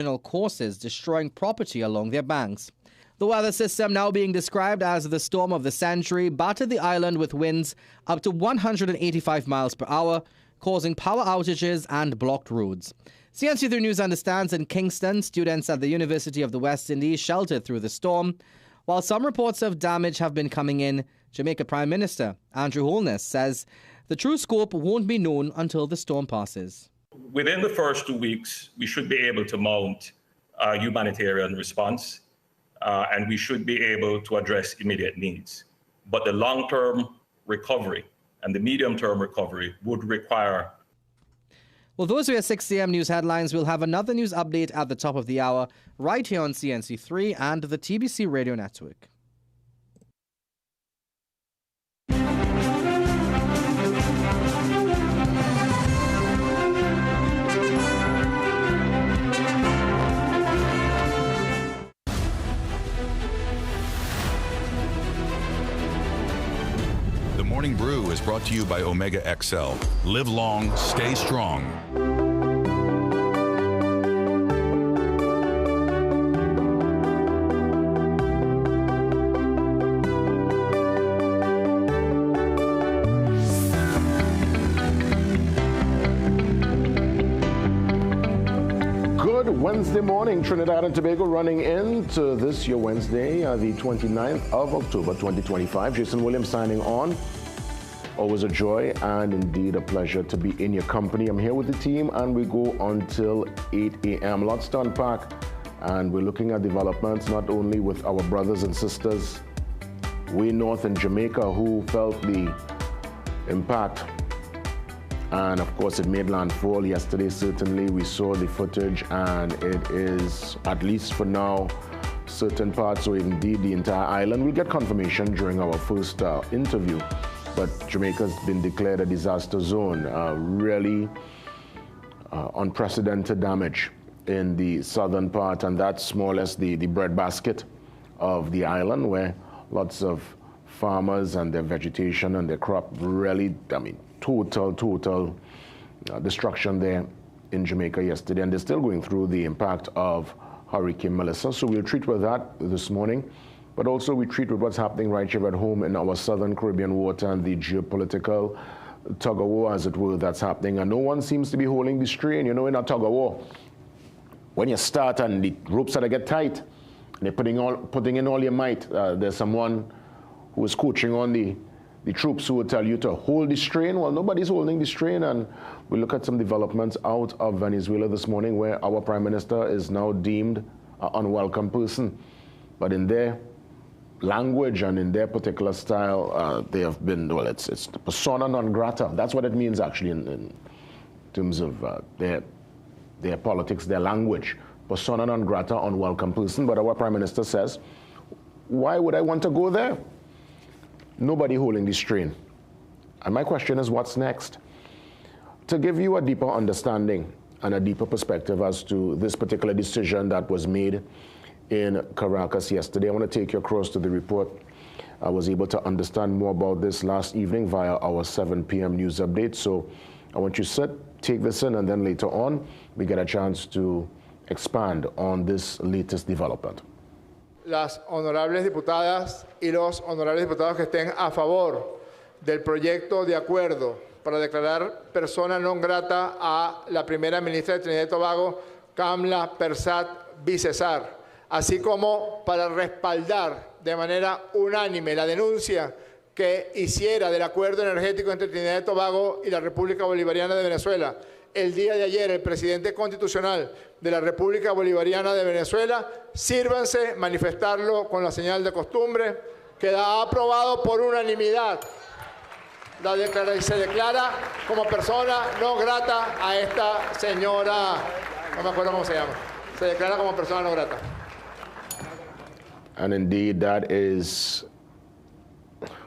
courses, destroying property along their banks. The weather system, now being described as the storm of the century, battered the island with winds up to 185 miles per hour, causing power outages and blocked roads. CNC3 News understands in Kingston, students at the University of the West Indies sheltered through the storm. While some reports of damage have been coming in, Jamaica Prime Minister Andrew Holness says the true scope won't be known until the storm passes. Within the first 2 weeks, we should be able to mount a humanitarian response, and we should be able to address immediate needs. But the long-term recovery and the medium-term recovery would require. Well, those were your 6 a.m. news headlines. We'll have another news update at the top of the hour right here on CNC3 and the TBC Radio Network. The Morning Brew is brought to you by Omega XL. Live long, stay strong. Wednesday morning, Trinidad and Tobago running into this year Wednesday, the 29th of October 2025. Jason Williams signing on. Always a joy and indeed a pleasure to be in your company. I'm here with the team and we go until 8 a.m. Lots to unpack, and we're looking at developments not only with our brothers and sisters way north in Jamaica who felt the impact. And of course, it made landfall yesterday. Certainly, we saw the footage, and it is, at least for now, certain parts, or indeed the entire island. We'll get confirmation during our first interview. But Jamaica's been declared a disaster zone. Really unprecedented damage in the southern part, and that's more or less the breadbasket of the island, where lots of farmers and their vegetation and their crop really, total destruction there in Jamaica yesterday, and they're still going through the impact of Hurricane Melissa. So we'll treat with that this morning, but also we treat with what's happening right here at home in our southern Caribbean water and the geopolitical tug-of-war, as it were, that's happening. And no one seems to be holding the strain. You know, in a tug-of-war, when you start and the ropes that get tight, and they're putting in all your might, there's someone who is coaching on the troops who will tell you to hold the strain. Well, nobody's holding the strain, and we look at some developments out of Venezuela this morning where our Prime Minister is now deemed an unwelcome person. But in their language and in their particular style, they have been, well, it's persona non grata. That's what it means actually in terms of their politics, their language. Persona non grata, unwelcome person. But our Prime Minister says, why would I want to go there? Nobody holding the strain. And my question is, what's next? To give you a deeper understanding and a deeper perspective as to this particular decision that was made in Caracas yesterday, I want to take you across to the report. I was able to understand more about this last evening via our 7 p.m. news update. So I want you to sit, take this in, and then later on, we get a chance to expand on this latest development. Las honorables diputadas y los honorables diputados que estén a favor del proyecto de acuerdo para declarar persona non grata a la primera ministra de Trinidad y Tobago, Kamla Persat Bicesar, así como para respaldar de manera unánime la denuncia que hiciera del acuerdo energético entre Trinidad y Tobago y la República Bolivariana de Venezuela. El día de ayer, el presidente constitucional de la República Bolivariana de Venezuela, sírvanse manifestarlo con la señal de costumbre, queda aprobado por unanimidad. Se declara como persona no grata a esta señora, no me acuerdo cómo se llama, se declara como persona no grata. And indeed, that is,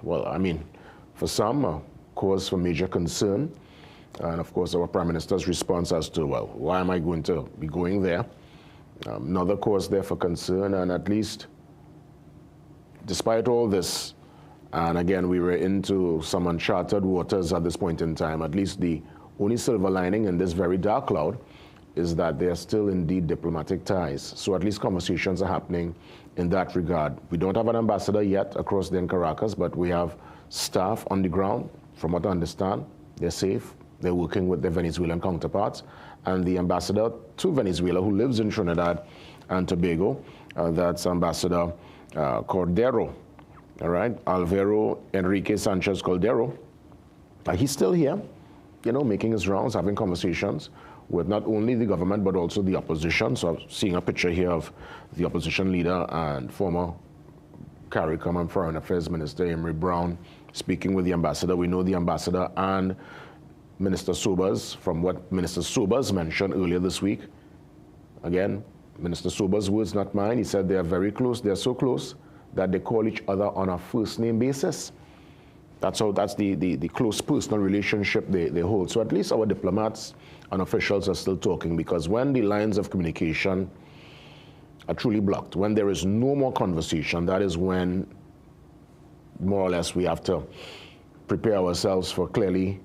well, I mean, for some, a cause for major concern. And of course, our Prime Minister's response as to, well, why am I going to be going there? Another cause there for concern, and at least, despite all this, and again, we were into some uncharted waters at this point in time, at least the only silver lining in this very dark cloud is that there are still indeed diplomatic ties. So at least conversations are happening in that regard. We don't have an ambassador yet across there in Caracas, but we have staff on the ground. From what I understand, they're safe. They're working with their Venezuelan counterparts. And the ambassador to Venezuela, who lives in Trinidad and Tobago, that's Ambassador Cordero, all right? Alvaro Enrique Sanchez Cordero. He's still here, making his rounds, having conversations with not only the government, but also the opposition. So I'm seeing a picture here of the opposition leader and former CARICOM and Foreign Affairs Minister Emery Brown speaking with the ambassador. We know the ambassador and Minister Sobers, from what Minister Sobers mentioned earlier this week. Again, Minister Sobers' words, not mine. He said they are very close. They're so close that they call each other on a first-name basis. That's the close personal relationship they hold. So at least our diplomats and officials are still talking, because when the lines of communication are truly blocked, when there is no more conversation, that is when more or less we have to prepare ourselves for clearly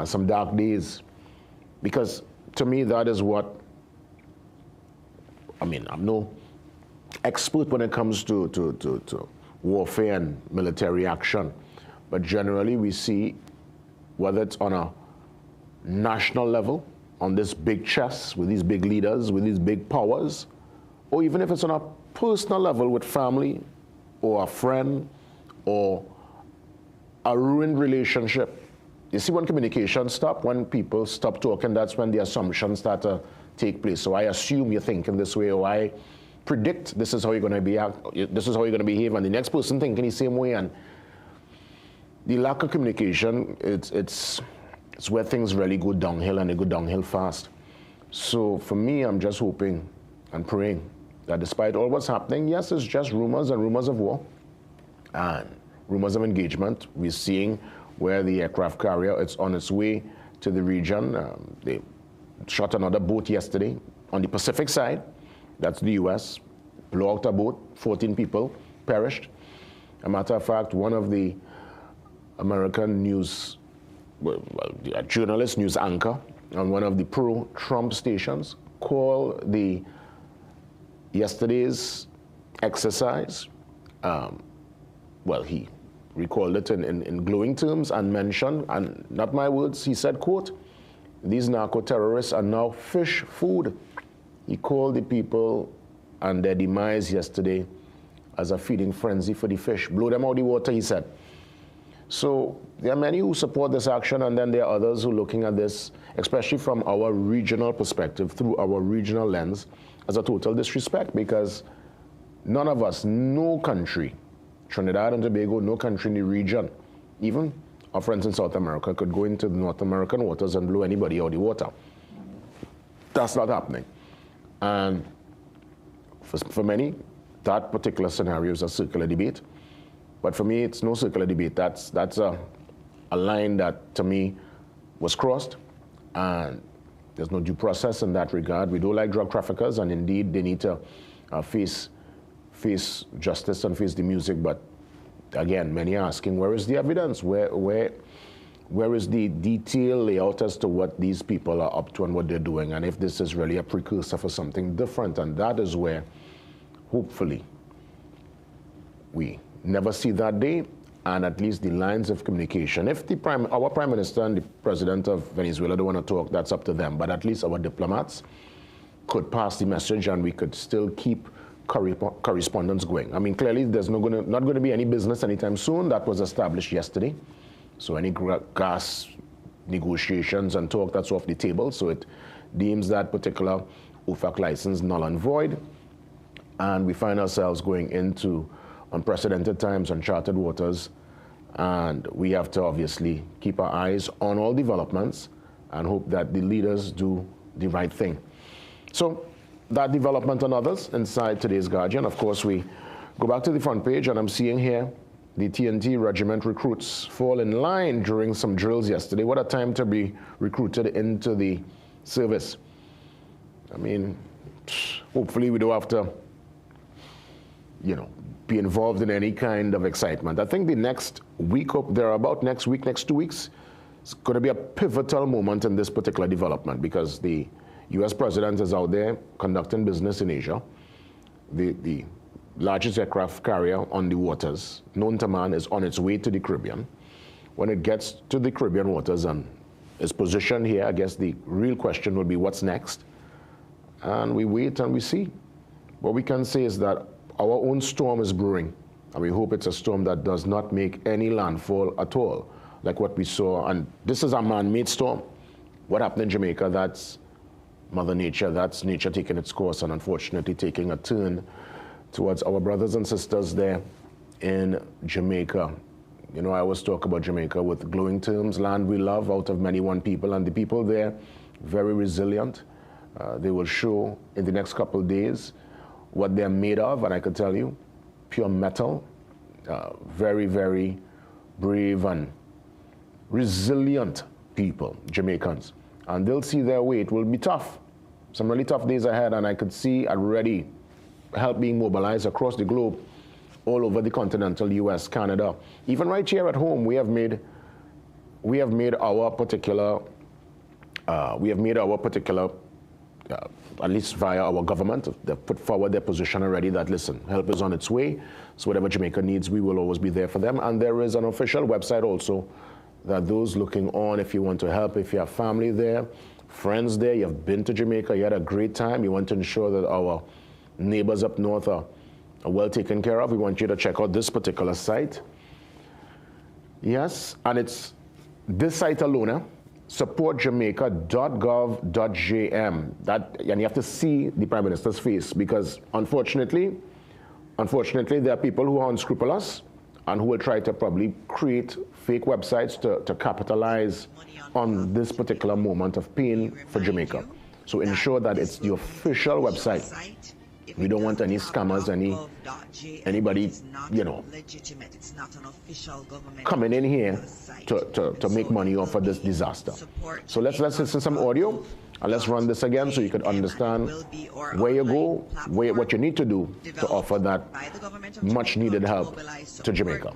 some dark days. Because to me, that is what, I'm no expert when it comes to warfare and military action, but generally we see, whether it's on a national level, on this big chess, with these big leaders, with these big powers, or even if it's on a personal level with family, or a friend, or a ruined relationship. You see, when communication stops, when people stop talking, that's when the assumptions start to take place. So I assume you're thinking this way, or I predict this is how you're going to be, this is how you're going to behave, and the next person thinking the same way. And the lack of communication, it's where things really go downhill, and they go downhill fast. So for me, I'm just hoping and praying that despite all what's happening, yes, it's just rumors and rumors of war and rumors of engagement. We're seeing where the aircraft carrier, it's on its way to the region. They shot another boat yesterday on the Pacific side. That's the U.S. Blew out a boat, 14 people perished. A matter of fact, one of the American news, a journalist, news anchor on one of the pro-Trump stations called yesterday's exercise, he recalled it in glowing terms and mentioned, and not my words, he said, quote, "These narco-terrorists are now fish food." He called the people and their demise yesterday as a feeding frenzy for the fish. Blow them out of the water, he said. So there are many who support this action, and then there are others who are looking at this, especially from our regional perspective, through our regional lens, as a total disrespect, because none of us, no country, Trinidad and Tobago, no country in the region, even our friends in South America, could go into the North American waters and blow anybody out of the water. That's not happening. And for many, that particular scenario is a circular debate. But for me, it's no circular debate. That's a line that, to me, was crossed. And there's no due process in that regard. We don't like drug traffickers, and indeed, they need to face justice and face the music. But again, many are asking, where is the evidence? Where is the detailed layout as to what these people are up to and what they're doing, and if this is really a precursor for something different? And that is where, hopefully, we never see that day, and at least the lines of communication. If our Prime Minister and the President of Venezuela don't want to talk, that's up to them. But at least our diplomats could pass the message, and we could still keep correspondence going. I mean, clearly, there's not going to be any business anytime soon. That was established yesterday. So any gas negotiations and talk, that's off the table. So it deems that particular OFAC license null and void. And we find ourselves going into unprecedented times, uncharted waters. And we have to obviously keep our eyes on all developments and hope that the leaders do the right thing. So that development and others inside today's Guardian. Of course, we go back to the front page, and I'm seeing here the TNT regiment recruits fall in line during some drills yesterday. What a time to be recruited into the service. I mean, hopefully we don't have to, be involved in any kind of excitement. I think the next week, next 2 weeks, it's going to be a pivotal moment in this particular development, because the U.S. president is out there conducting business in Asia. The largest aircraft carrier on the waters, known to man, is on its way to the Caribbean. When it gets to the Caribbean waters and is positioned here, I guess the real question will be what's next. And we wait and we see. What we can say is that our own storm is brewing, and we hope it's a storm that does not make any landfall at all, like what we saw. And this is a man-made storm. What happened in Jamaica, that's Mother Nature, that's nature taking its course and unfortunately taking a turn towards our brothers and sisters there in Jamaica. You know, I always talk about Jamaica with glowing terms, land we love, out of many one people, and the people there, very resilient. They will show in the next couple of days what they're made of, and I can tell you, pure metal, very, very brave and resilient people, Jamaicans. And they'll see their way. It will be tough. Some really tough days ahead, and I could see already help being mobilized across the globe, all over the continental U.S., Canada. Even right here at home, we have made our particular, at least via our government, they've put forward their position already that, listen, help is on its way. So whatever Jamaica needs, we will always be there for them. And there is an official website also that those looking on, if you want to help, if you have family there, friends there, you've been to Jamaica, you had a great time, you want to ensure that our neighbors up north are well taken care of, we want you to check out this particular site. Yes, and it's this site alone, supportjamaica.gov.jm. That, and you have to see the Prime Minister's face, because unfortunately, there are people who are unscrupulous and who will try to probably create fake websites to capitalize on this particular moment of pain for Jamaica. So ensure that it's the official website. We don't want any scammers, anybody, you know, coming in here to make money off of this disaster. So let's listen to some audio, and let's run this again so you can understand where you go, what you need to do to offer that much needed help to Jamaica.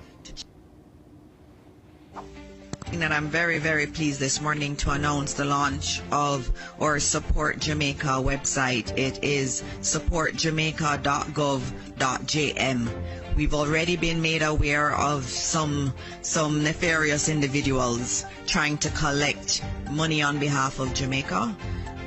And I'm very, very pleased this morning to announce the launch of our Support Jamaica website. It is supportjamaica.gov.jm. We've already been made aware of some nefarious individuals trying to collect money on behalf of Jamaica.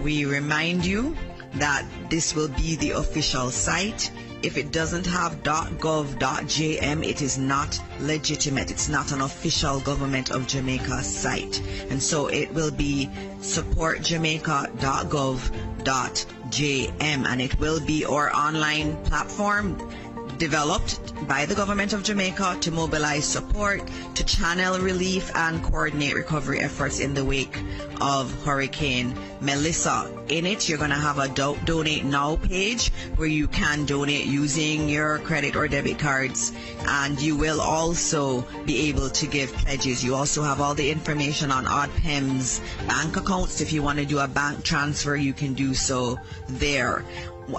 We remind you that this will be the official site. If it doesn't have .gov.jm, it is not legitimate. It's not an official Government of Jamaica site. And so it will be supportjamaica.gov.jm, and it will be our online platform developed by the Government of Jamaica to mobilize support, to channel relief and coordinate recovery efforts in the wake of Hurricane Melissa. In it, you're going to have a donate now page where you can donate using your credit or debit cards, and you will also be able to give pledges. You also have all the information on ODPEM's bank accounts. If you want to do a bank transfer, you can do so there.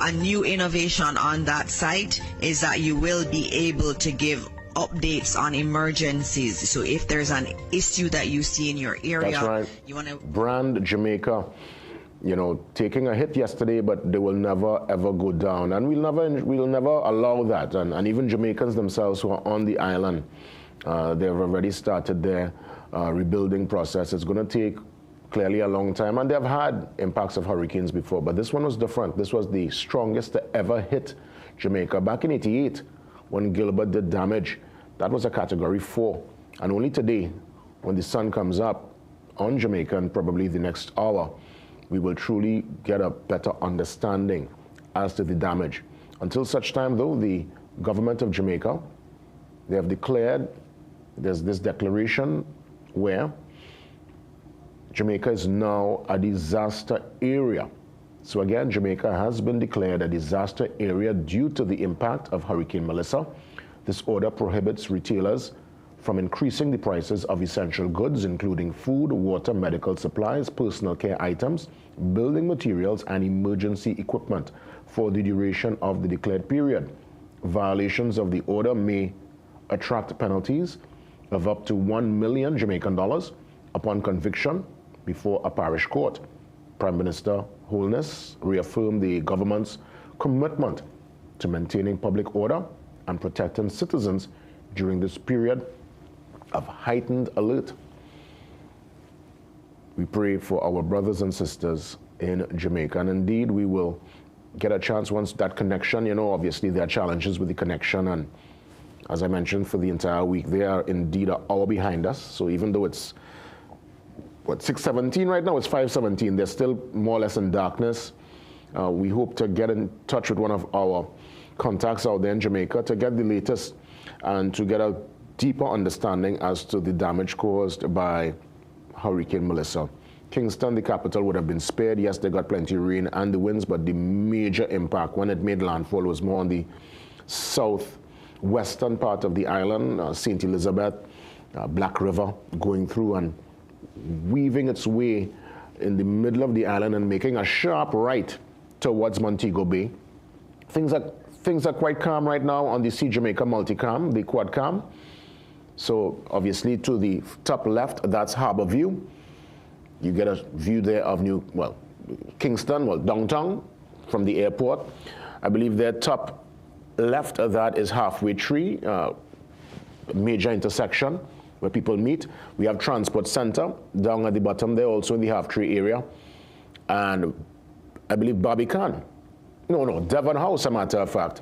A new innovation on that site is that you will be able to give updates on emergencies. So if there's an issue that you see in your area, that's right. You want to brand Jamaica, you know, taking a hit yesterday, but they will never ever go down, and we'll never allow that. And even Jamaicans themselves who are on the island, they've already started their rebuilding process. It's going to take clearly a long time, and they've had impacts of hurricanes before, but this one was different. This was the strongest to ever hit Jamaica. Back in '88, when Gilbert did damage, that was a Category 4. And only today, when the sun comes up on Jamaica, and probably the next hour, we will truly get a better understanding as to the damage. Until such time, though, the Government of Jamaica, they have declared, there's this declaration where Jamaica is now a disaster area. So again, Jamaica has been declared a disaster area due to the impact of Hurricane Melissa. This order prohibits retailers from increasing the prices of essential goods, including food, water, medical supplies, personal care items, building materials, and emergency equipment for the duration of the declared period. Violations of the order may attract penalties of up to 1 million Jamaican dollars upon conviction before a parish court. Prime Minister wholeness, reaffirm the government's commitment to maintaining public order and protecting citizens during this period of heightened alert. We pray for our brothers and sisters in Jamaica, and indeed we will get a chance once that connection, obviously there are challenges with the connection, and as I mentioned, for the entire week, they are indeed an hour behind us. So even though it's, 6:17 right now, it's 5:17, they're still more or less in darkness. We hope to get in touch with one of our contacts out there in Jamaica to get the latest and to get a deeper understanding as to the damage caused by Hurricane Melissa. Kingston, the capital, would have been spared. Yes, they got plenty of rain and the winds, but the major impact when it made landfall was more on the southwestern part of the island, St. Elizabeth, Black River, going through and weaving its way in the middle of the island and making a sharp right towards Montego Bay. Things are quite calm right now on the Sea Jamaica Multicam, the Quad Cam. So obviously to the top left, that's Harbor View. You get a view there of Kingston, downtown from the airport. I believe their top left of that is Halfway Tree, major intersection where people meet. We have Transport Center down at the bottom there, also in the Half-Tree area. And I believe Barbican. No, Devon House, as a matter of fact.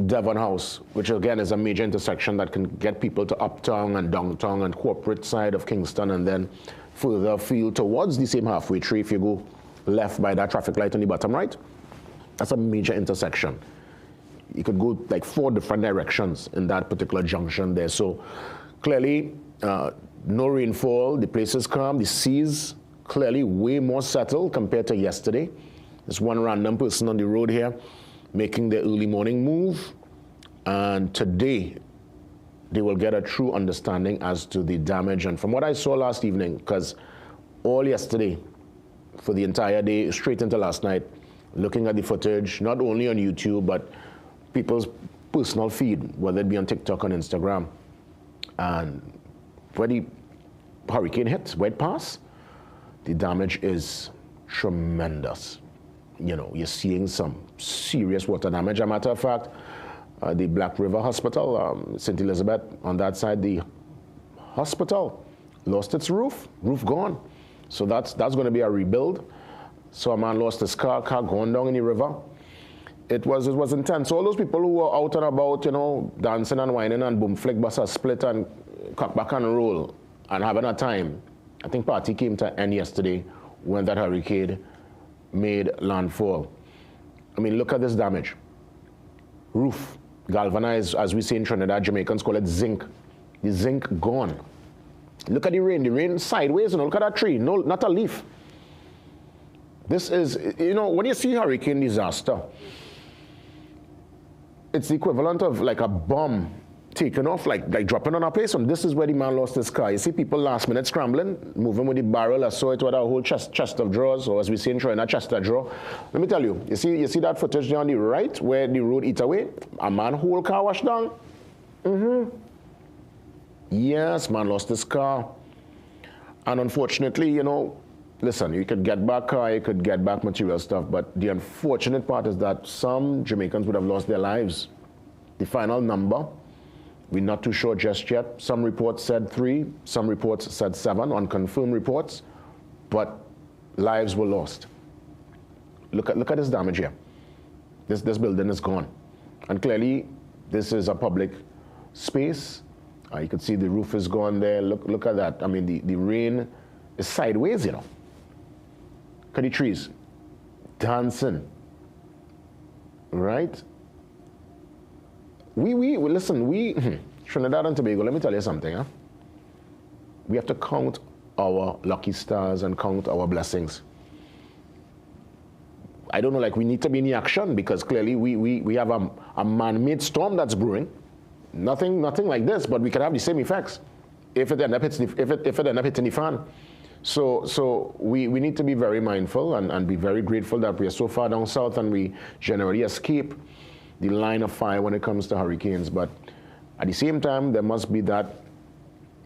Devon House, which again is a major intersection that can get people to uptown and downtown and corporate side of Kingston, and then further afield towards the same Halfway Tree if you go left by that traffic light on the bottom right. That's a major intersection. You could go like 4 different directions in that particular junction there. So clearly, no rainfall, the place is calm, the seas clearly way more settled compared to yesterday. There's one random person on the road here making their early morning move, and today they will get a true understanding as to the damage. And from what I saw last evening, because all yesterday, for the entire day, straight into last night, looking at the footage, not only on YouTube, but people's personal feed, whether it be on TikTok, on Instagram, and where the hurricane hit, where it passed, the damage is tremendous. You're seeing some serious water damage. As a matter of fact, the Black River Hospital, St. Elizabeth, on that side, the hospital lost its roof gone. So that's going to be a rebuild. So a man lost his car gone down in the river. It was intense. All those people who were out and about, dancing and whining and boom flick bus a split and cock back and roll and having a time. I think party came to end yesterday when that hurricane made landfall. I mean, look at this damage. Roof, galvanized, as we say in Trinidad, Jamaicans call it zinc. The zinc gone. Look at the rain sideways, look at that tree, no, not a leaf. This is, when you see hurricane disaster, it's the equivalent of like a bomb taken off, like dropping on a place, and this is where the man lost his car. You see people last minute scrambling, moving with the barrel. I saw it with a whole chest of drawers, or as we say in Trinidad, chest of drawer. Let me tell you, you see that footage there on the right where the road eat away? A man whole car washed down. Yes, man lost his car. And unfortunately, listen, you could get back car, you could get back material stuff, but the unfortunate part is that some Jamaicans would have lost their lives. The final number, we're not too sure just yet. Some reports said 3, some reports said 7, unconfirmed reports, but lives were lost. Look at this damage here. This building is gone. And clearly, this is a public space. You could see the roof is gone there. Look at that. I mean, the rain is sideways, Look at the trees dancing, right? Listen, Trinidad and Tobago, let me tell you something, huh? We have to count our lucky stars and count our blessings. I don't know, we need to be in the action because clearly we have a man-made storm that's brewing. Nothing like this, but we can have the same effects if it end up hitting the fan. So we need to be very mindful and be very grateful that we are so far down south and we generally escape the line of fire when it comes to hurricanes. But at the same time, there must be that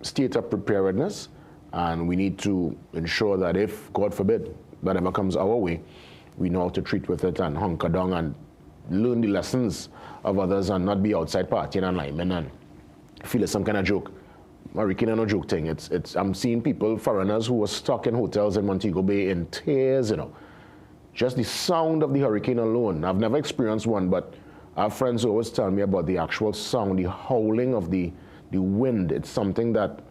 state of preparedness, and we need to ensure that if, God forbid, that ever comes our way, we know how to treat with it and hunker down and learn the lessons of others and not be outside partying and liming and feel it's some kind of joke. Hurricane is no joke thing. I'm seeing people, foreigners who were stuck in hotels in Montego Bay in tears, you know. Just the sound of the hurricane alone. I've never experienced one, but our friends always tell me about the actual sound, the howling of the wind. It's something that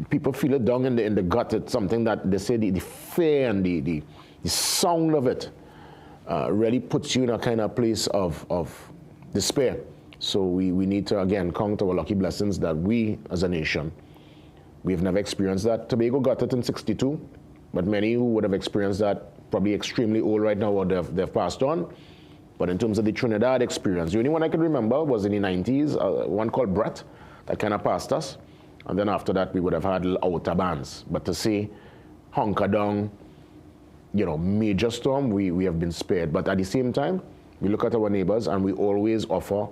people feel it down in the gut. It's something that they say the fear and the sound of it really puts you in a kind of place of despair. So we need to, again, count our lucky blessings that we, as a nation, we've never experienced that. Tobago got it in 62, but many who would have experienced that probably extremely old right now or they've passed on. But in terms of the Trinidad experience, the only one I can remember was in the 90s, one called Brett, that kind of passed us. And then after that, we would have had outer bands. But to say hunker down, you know, major storm, we have been spared. But at the same time, we look at our neighbors and we always offer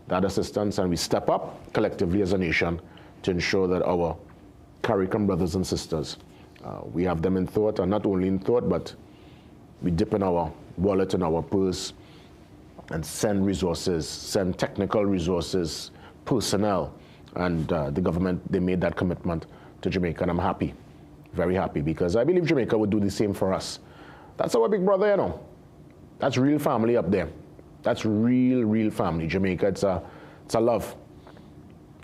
that assistance and we step up collectively as a nation to ensure that our CARICOM brothers and sisters, we have them in thought, and not only in thought, but we dip in our wallet and our purse and send resources, send technical resources, personnel, and the government, they made that commitment to Jamaica, and I'm happy, very happy, because I believe Jamaica would do the same for us. That's our big brother, you know. That's real family up there. That's real family. Jamaica, it's a love.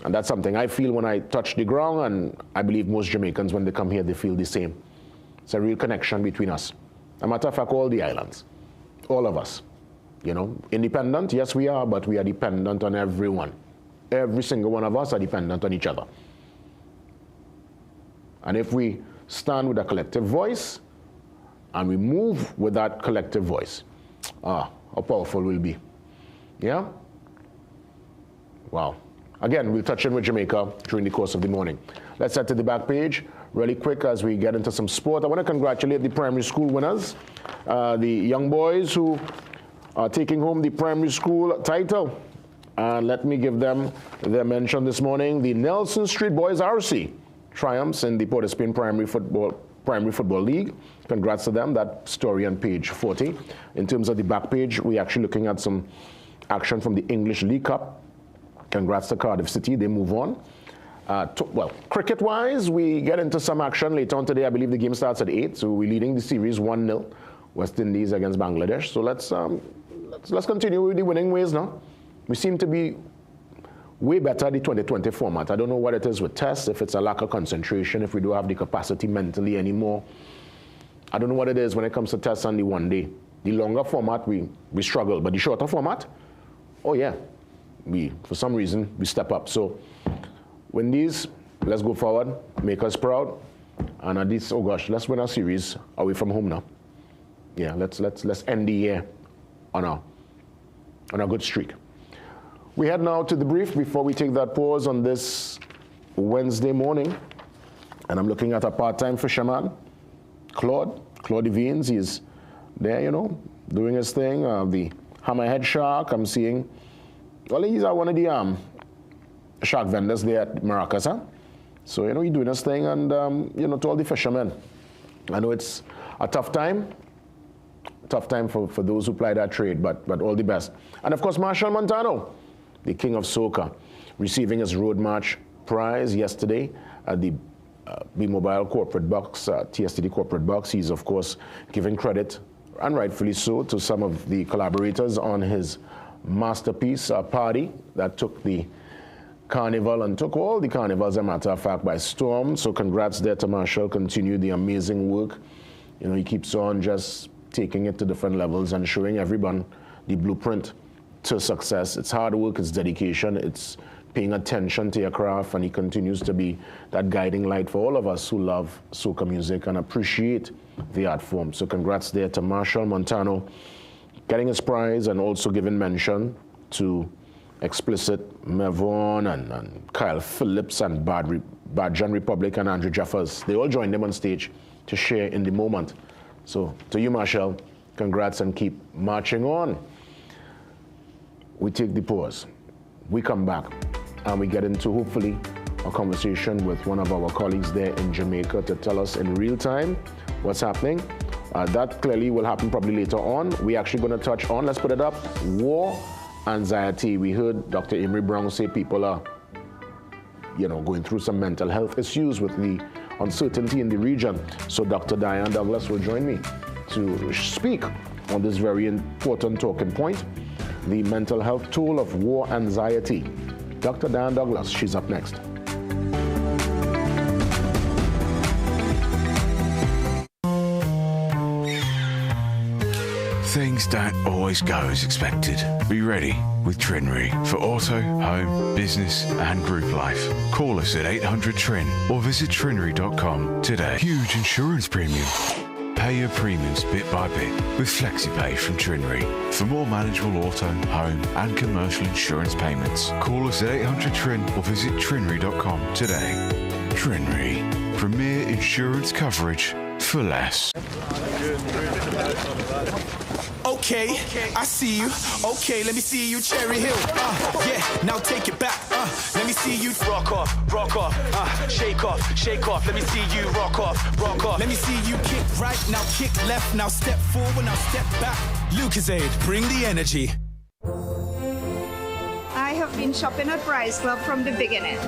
And that's something I feel when I touch the ground, and I believe most Jamaicans, when they come here, they feel the same. It's a real connection between us. As a matter of fact, all the islands, all of us, you know, independent, yes we are, but we are dependent on everyone. Every single one of us are dependent on each other. And if we stand with a collective voice, and we move with that collective voice, how powerful we'll be. Yeah? Wow. Again, we'll touch in with Jamaica during the course of the morning. Let's head to the back page really quick as we get into some sport. I want to congratulate the primary school winners, the young boys who are taking home the primary school title. And let me give them their mention this morning. The Nelson Street Boys RC triumphs in the Port of Spain Primary Football League. Congrats to them. That story on page 40. In terms of the back page, we're actually looking at some action from the English League Cup. Congrats to Cardiff City. They move on. Well, cricket-wise, we get into some action later on today. I believe the game starts at 8, so we're leading the series 1-0. West Indies against Bangladesh. So let's continue with the winning ways now. We seem to be way better at the 2020 format. I don't know what it is with tests, if it's a lack of concentration, if we don't have the capacity mentally anymore. I don't know what it is when it comes to tests on the one day. The longer format, we struggle, but the shorter format, oh yeah, for some reason, we step up. So win these, let's go forward, make us proud, and at this, oh gosh, let's win our series away from home now. Yeah, let's end the year on a good streak. We head now to the brief before we take that pause on this Wednesday morning. And I'm looking at a part-time fisherman, Claude Devines. He's there, you know, doing his thing. The hammerhead shark, I'm seeing. Well, he's one of the shark vendors there at Maracas, huh? So, you know, he's doing his thing, and, you know, to all the fishermen, I know it's a tough time for those who ply that trade, but all the best. And, of course, Marshall Montano, the king of soca, receiving his Road March prize yesterday at the B-Mobile corporate box, TSTD corporate box. He's, of course, giving credit, and rightfully so, to some of the collaborators on his masterpiece party that took the carnival and took all the carnivals, as a matter of fact, by storm. So congrats there to Marshall. Continue the amazing work. You know, he keeps on just taking it to different levels and showing everyone the blueprint to success. It's hard work, it's dedication, it's paying attention to your craft, and he continues to be that guiding light for all of us who love soca music and appreciate the art form. So congrats there to Marshall Montano, getting his prize, and also giving mention to Explicit, Mevon, and Kyle Phillips, and Bad John Republic, and Andrew Jeffers. They all joined them on stage to share in the moment. So to you, Marshall, congrats, and keep marching on. We take the pause. We come back, and we get into, hopefully, a conversation with one of our colleagues there in Jamaica to tell us in real time what's happening That clearly will happen probably later on. We're actually going to touch on, let's put it up, war, anxiety. We heard Dr. Amory Brown say people are, going through some mental health issues with the uncertainty in the region. So Dr. Diane Douglas will join me to speak on this very important talking point, the mental health toll of war anxiety. Dr. Diane Douglas, she's up next. Things don't always go as expected. Be ready with Trinry for auto, home, business and group life. Call us at 800-TRIN or visit trinry.com today. Huge insurance premium. Pay your premiums bit by bit with FlexiPay from Trinry. For more manageable auto, home and commercial insurance payments, call us at 800-TRIN or visit trinry.com today. Trinry. Premier insurance coverage for less. Okay, I see you. Okay, let me see you, Cherry Hill. Yeah, now take it back. Let me see you rock off, shake off. Let me see you rock off. Let me see you kick right, now kick left, now step forward, now step back. Lucozade, bring the energy. I have been shopping at Price Club from the beginning.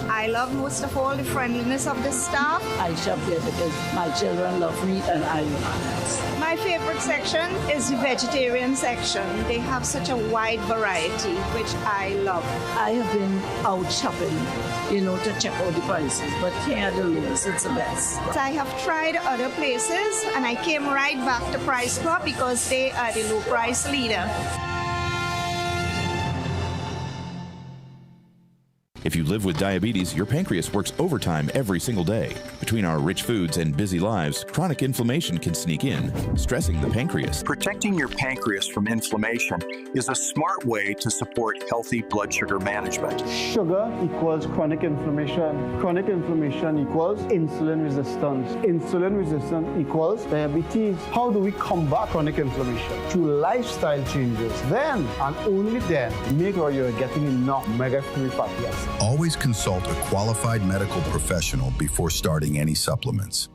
I love most of all the friendliness of the staff. I shop there because my children love meat and I love it. My favorite section is the vegetarian section. They have such a wide variety, which I love. I have been out shopping, to check out the prices, but here at the Lewis, it's the best. I have tried other places and I came right back to Price Club because they are the low price leader. If you live with diabetes, your pancreas works overtime every single day. Between our rich foods and busy lives, chronic inflammation can sneak in, stressing the pancreas. Protecting your pancreas from inflammation is a smart way to support healthy blood sugar management. Sugar equals chronic inflammation. Chronic inflammation equals insulin resistance. Insulin resistance equals diabetes. How do we combat chronic inflammation? Through lifestyle changes. Then, and only then, make sure you're getting enough omega-3 fatty acids. Always consult a qualified medical professional before starting any supplements.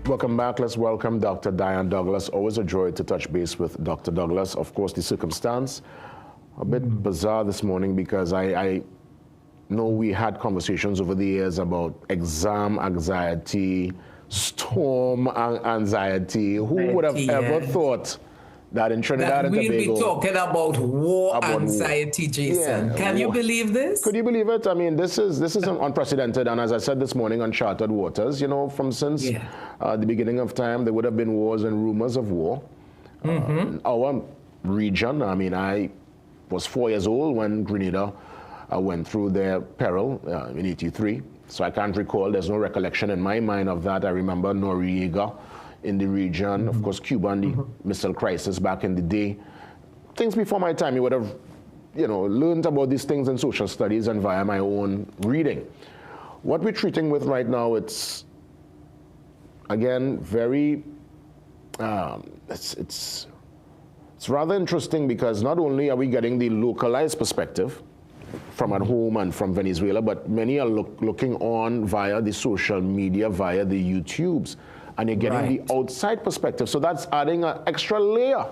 Welcome back. Let's welcome Dr. Diane Douglas. Always a joy to touch base with Dr. Douglas. Of course, the circumstance a bit bizarre this morning because I know we had conversations over the years about exam anxiety, storm anxiety. Who would have ever thought that in Trinidad and Tobago... We'll be talking about war anxiety, Jason. Can you believe this? Could you believe it? I mean, this is unprecedented. And as I said this morning, uncharted waters. From since the beginning of time, there would have been wars and rumors of war. Our region, I was 4 years old when Grenada went through their peril in 83. So I can't recall, there's no recollection in my mind of that. I remember Noriega in the region, of course, Cuba and the missile crisis back in the day. Things before my time, you would have, learned about these things in social studies and via my own reading. What we're treating with right now, it's, again, very, it's rather interesting because not only are we getting the localized perspective from at home and from Venezuela, but many are looking on via the social media, via the YouTubes, and you're getting the outside perspective. So that's adding an extra layer.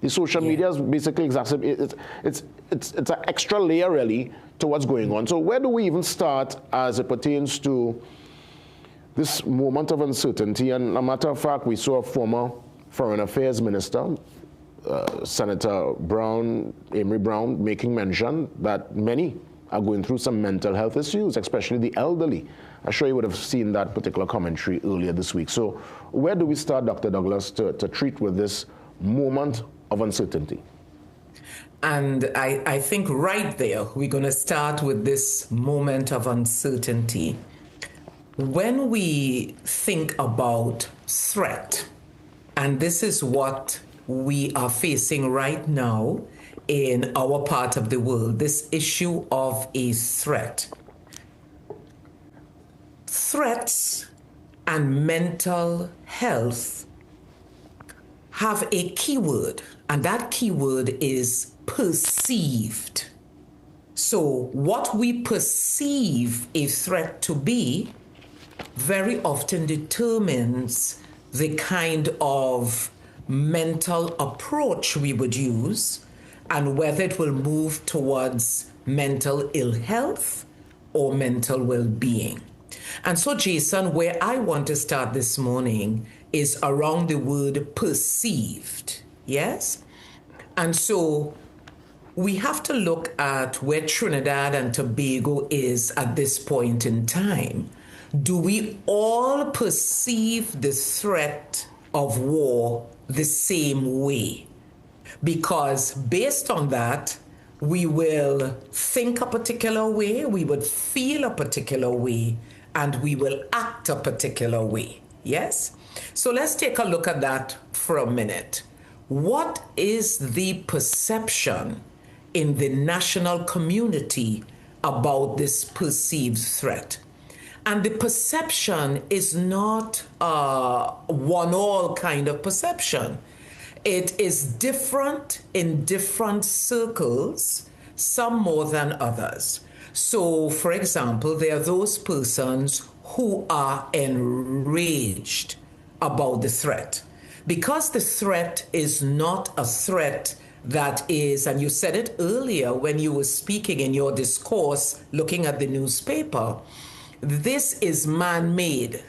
The social media is basically it's an extra layer really to what's going on. So where do we even start as it pertains to this moment of uncertainty? And a matter of fact, we saw a former Foreign Affairs Minister, Senator Brown, Amory Brown, making mention that many are going through some mental health issues, especially the elderly. I'm sure you would have seen that particular commentary earlier this week. So where do we start, Dr. Douglas, to treat with this moment of uncertainty? And I think right there, we're going to start with this moment of uncertainty. When we think about threat, and this is what we are facing right now in our part of the world, this issue of a threat. Threats and mental health have a keyword, and that keyword is perceived. So what we perceive a threat to be very often determines the kind of mental approach we would use and whether it will move towards mental ill health or mental well-being. And so, Jason, where I want to start this morning is around the word perceived, yes? And so we have to look at where Trinidad and Tobago is at this point in time. Do we all perceive the threat of war the same way? Because based on that, we will think a particular way, we would feel a particular way, and we will act a particular way. Yes? So let's take a look at that for a minute. What is the perception in the national community about this perceived threat? And the perception is not a one-all kind of perception. It is different in different circles, some more than others. So, for example, there are those persons who are enraged about the threat. Because the threat is not a threat that is, and you said it earlier when you were speaking in your discourse, looking at the newspaper, this is man-made.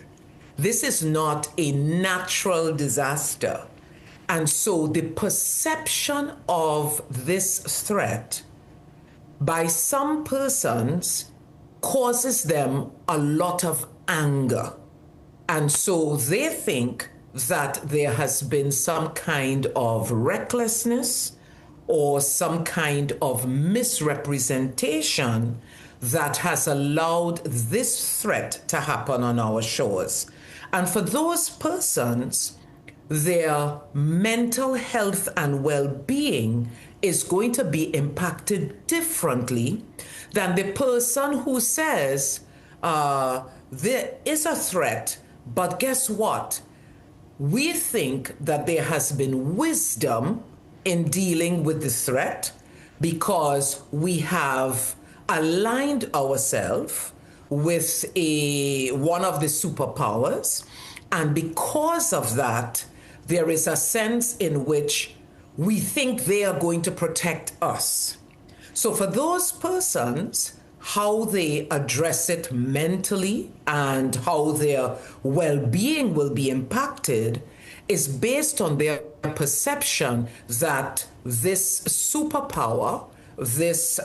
This is not a natural disaster. And so the perception of this threat by some persons causes them a lot of anger. And so they think that there has been some kind of recklessness or some kind of misrepresentation that has allowed this threat to happen on our shores. And for those persons, their mental health and well-being is going to be impacted differently than the person who says, there is a threat, but guess what? We think that there has been wisdom in dealing with the threat because we have aligned ourselves with one of the superpowers, and because of that, there is a sense in which we think they are going to protect us. So for those persons, how they address it mentally and how their well-being will be impacted is based on their perception that this superpower, this,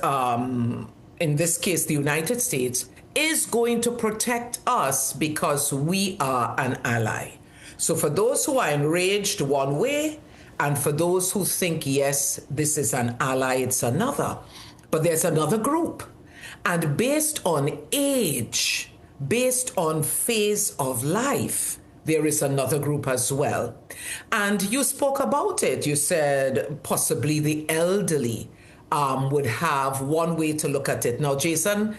in this case, the United States, is going to protect us because we are an ally. So for those who are enraged one way, and for those who think, yes, this is an ally, it's another. But there's another group. And based on age, based on phase of life, there is another group as well. And you spoke about it. You said possibly the elderly would have one way to look at it. Now, Jason,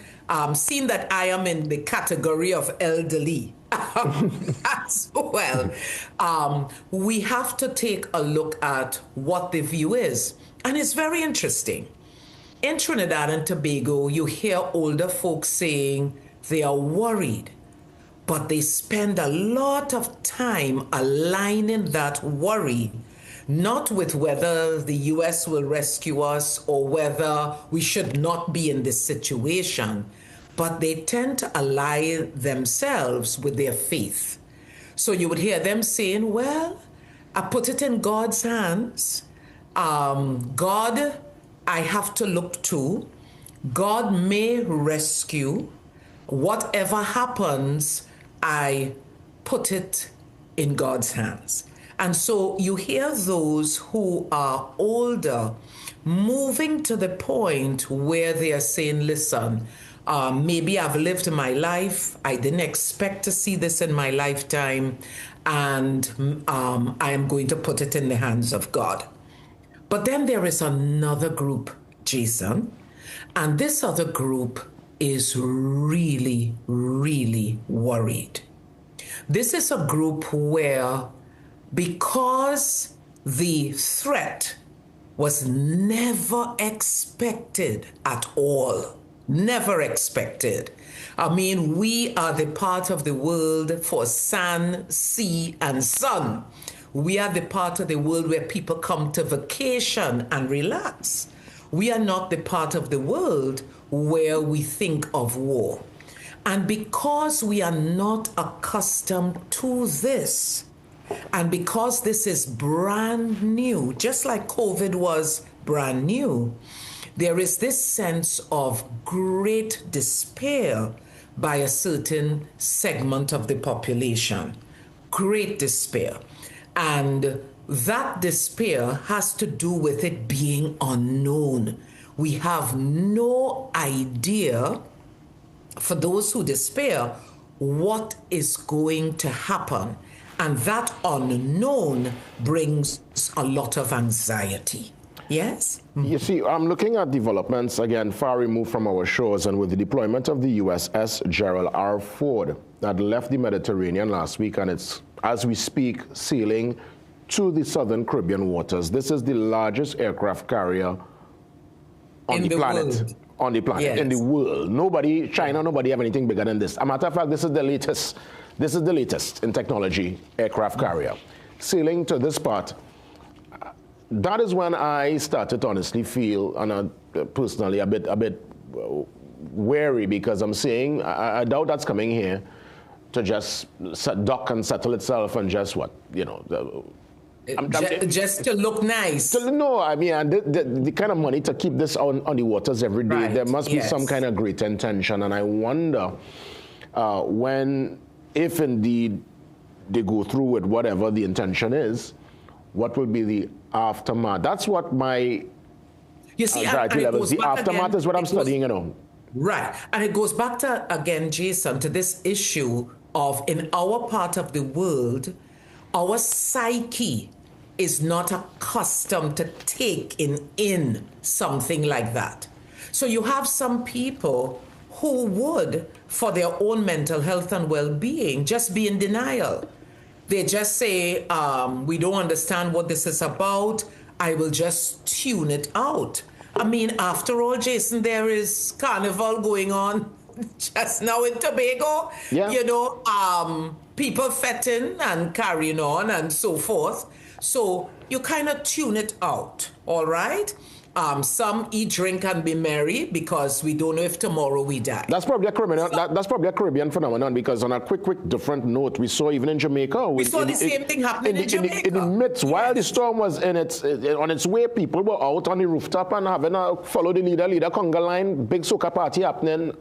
seeing that I am in the category of elderly as well, we have to take a look at what the view is. And it's very interesting. In Trinidad and Tobago, you hear older folks saying they are worried, but they spend a lot of time aligning that worry, not with whether the US will rescue us or whether we should not be in this situation, but they tend to ally themselves with their faith. So you would hear them saying, well, I put it in God's hands. God, I have to look to. God may rescue. Whatever happens, I put it in God's hands. And so you hear those who are older moving to the point where they are saying, listen, maybe I've lived my life. I didn't expect to see this in my lifetime. And I am going to put it in the hands of God. But then there is another group, Jason. And this other group is really, really worried. This is a group where, because the threat was never expected at all. Never expected. I mean, we are the part of the world for sand, sea, and sun. We are the part of the world where people come to vacation and relax. We are not the part of the world where we think of war. And because we are not accustomed to this, and because this is brand new, just like COVID was brand new, there is this sense of great despair by a certain segment of the population. Great despair. And that despair has to do with it being unknown. We have no idea, for those who despair, what is going to happen. And that unknown brings a lot of anxiety. Yes? You see, I'm looking at developments, again, far removed from our shores, and with the deployment of the USS Gerald R. Ford that left the Mediterranean last week, and it's, as we speak, sailing to the southern Caribbean waters. This is the largest aircraft carrier on the planet. World. On the planet, Yes. in the world. Nobody, China, nobody have anything bigger than this. As a matter of fact, this is the latest. This is the latest in technology aircraft carrier. Sailing to this part, that is when I started to honestly feel, and personally, a bit wary, because I'm saying, I doubt that's coming here to just dock and settle itself and just what, you know. Just to look nice. No, I mean, and the kind of money to keep this on the waters every day, there must be some kind of great intention. And I wonder when, if indeed they go through with whatever the intention is, what will be the aftermath? That's what my anxiety levels, the aftermath again, is what I'm studying, you know. Right. And it goes back to, again, Jason, to this issue of, in our part of the world, our psyche is not accustomed to taking in something like that. So you have some people who would, for their own mental health and well-being, just be in denial. They just say, we don't understand what this is about. I will just tune it out. I mean, after all, Jason, there is carnival going on just now in Tobago. Yeah. You know, people fetting and carrying on and so forth. So you kind of tune it out, all right? Some eat, drink, and be merry because we don't know if tomorrow we die. That's probably a Caribbean. That's probably a Caribbean phenomenon, because on a quick different note, we saw even in Jamaica. We saw the same thing happening in Jamaica. In the midst, while the storm was on its way, people were out on the rooftop and having a follow the leader conga line, big soca party happening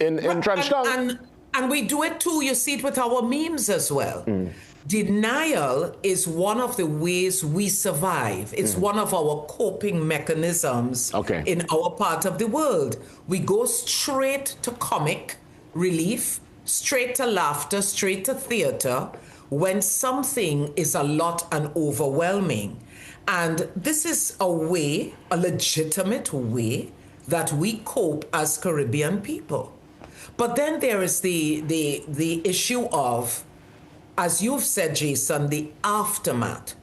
in Trenchtown. And we do it too. You see it with our memes as well. Denial is one of the ways we survive. It's one of our coping mechanisms in our part of the world. We go straight to comic relief, straight to laughter, straight to theater when something is a lot and overwhelming. And this is a way, a legitimate way, that we cope as Caribbean people. But then there is the issue of, as you've said, Jason, the aftermath.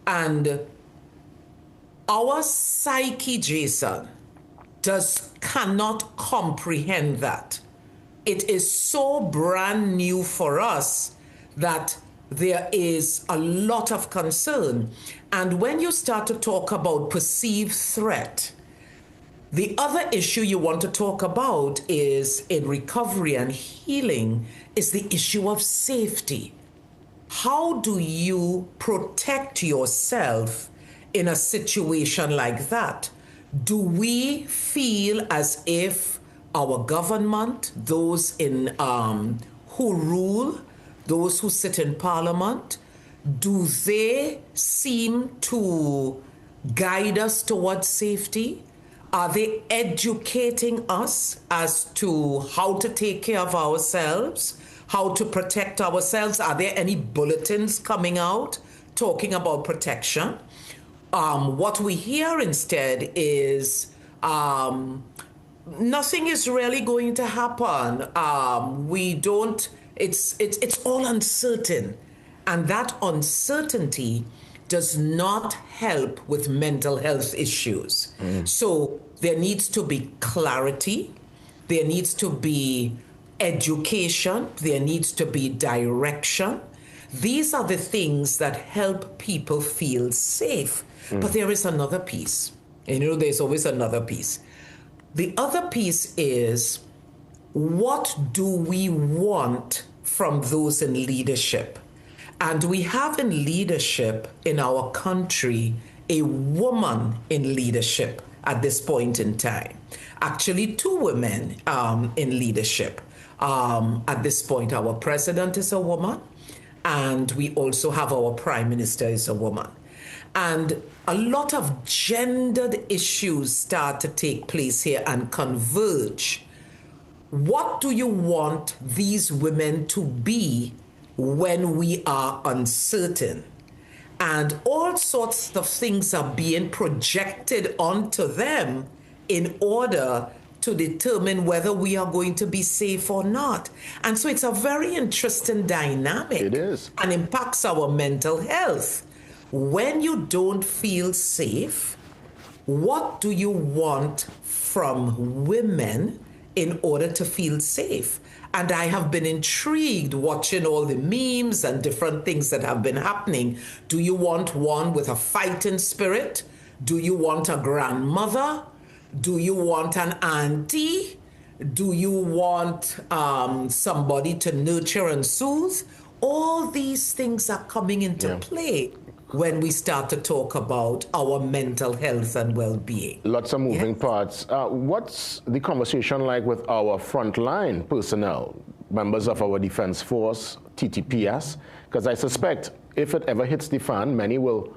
And our psyche, Jason, cannot comprehend that. It is so brand new for us that there is a lot of concern. And when you start to talk about perceived threat, the other issue you want to talk about is, in recovery and healing, is the issue of safety. How do you protect yourself in a situation like that? Do we feel as if our government, those in who rule, those who sit in parliament, do they seem to guide us towards safety? Are they educating us as to how to take care of ourselves, how to protect ourselves? Are there any bulletins coming out talking about protection? What we hear instead is nothing is really going to happen. It's all uncertain. And that uncertainty does not help with mental health issues. So there needs to be clarity, there needs to be education, there needs to be direction. These are the things that help people feel safe. But there is another piece. There's always another piece. The other piece is, what do we want from those in leadership? And we have in leadership in our country a woman in leadership at this point in time. Actually, 2 women in leadership. At this point, our president is a woman, and we also have our prime minister is a woman. And a lot of gendered issues start to take place here and converge. What do you want these women to be when we are uncertain? And all sorts of things are being projected onto them in order to determine whether we are going to be safe or not. And so it's a very interesting dynamic. It is. And impacts our mental health. When you don't feel safe, what do you want from women in order to feel safe? And I have been intrigued watching all the memes and different things that have been happening. Do you want one with a fighting spirit? Do you want a grandmother? Do you want an auntie? Do you want somebody to nurture and soothe? All these things are coming into play when we start to talk about our mental health and well-being. Lots of moving parts. What's the conversation like with our frontline personnel, members of our Defense Force, TTPS? Because I suspect if it ever hits the fan, many will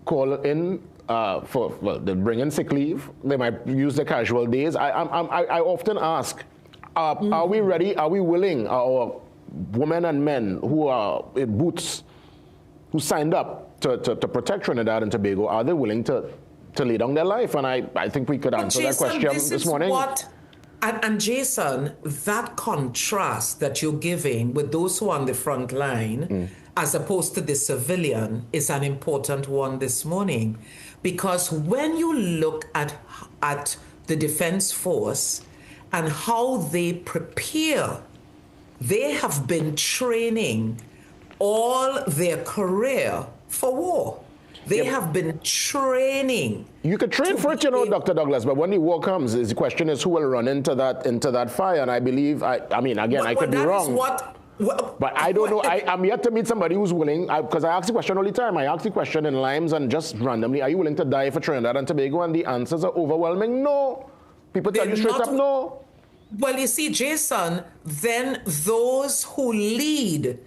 call in they'll bring in sick leave. They might use their casual days. I often ask, are we ready? Are we willing? Our women and men who are in boots, who signed up to protect Trinidad and Tobago, are they willing to lay down their life? And I think we could answer that question this morning. And Jason, that contrast that you're giving with those who are on the front line, as opposed to the civilian, is an important one this morning. Because when you look at the Defense Force and how they prepare, they have been training all their career for war. They have been training. You could train for it, Dr. Douglas, but when the war comes, the question is who will run into that fire. And I believe, I mean, again, I could be wrong. But I don't know. I'm yet to meet somebody who's willing, because I ask the question all the time. I ask the question in Limes and just randomly, are you willing to die for Trinidad and Tobago? And the answers are overwhelming, no. People tell you straight up, no. Well, you see, Jason, then those who lead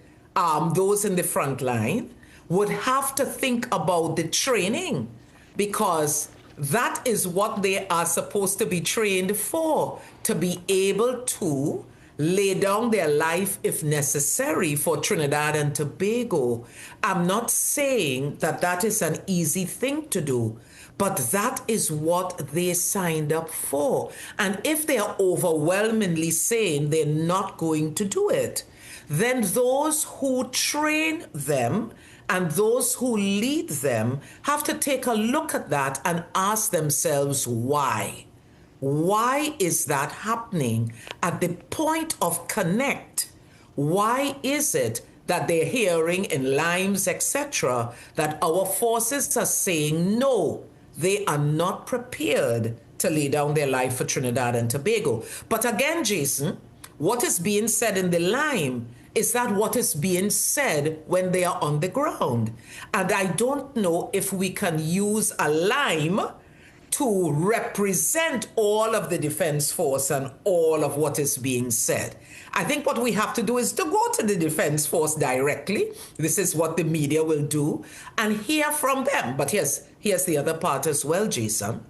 those in the front line would have to think about the training, because that is what they are supposed to be trained for, to be able to lay down their life if necessary for Trinidad and Tobago. I'm not saying that that is an easy thing to do, but that is what they signed up for. And if they are overwhelmingly saying they're not going to do it, then those who train them and those who lead them have to take a look at that and ask themselves why. Why is that happening at the point of connect? Why is it that they're hearing in Limes, etc., that our forces are saying no, they are not prepared to lay down their life for Trinidad and Tobago? But again, Jason, what is being said in the Lime is that what is being said when they are on the ground. And I don't know if we can use a Lime to represent all of the Defense Force and all of what is being said. I think what we have to do is to go to the Defense Force directly. This is what the media will do, and hear from them. But here's the other part as well, Jason.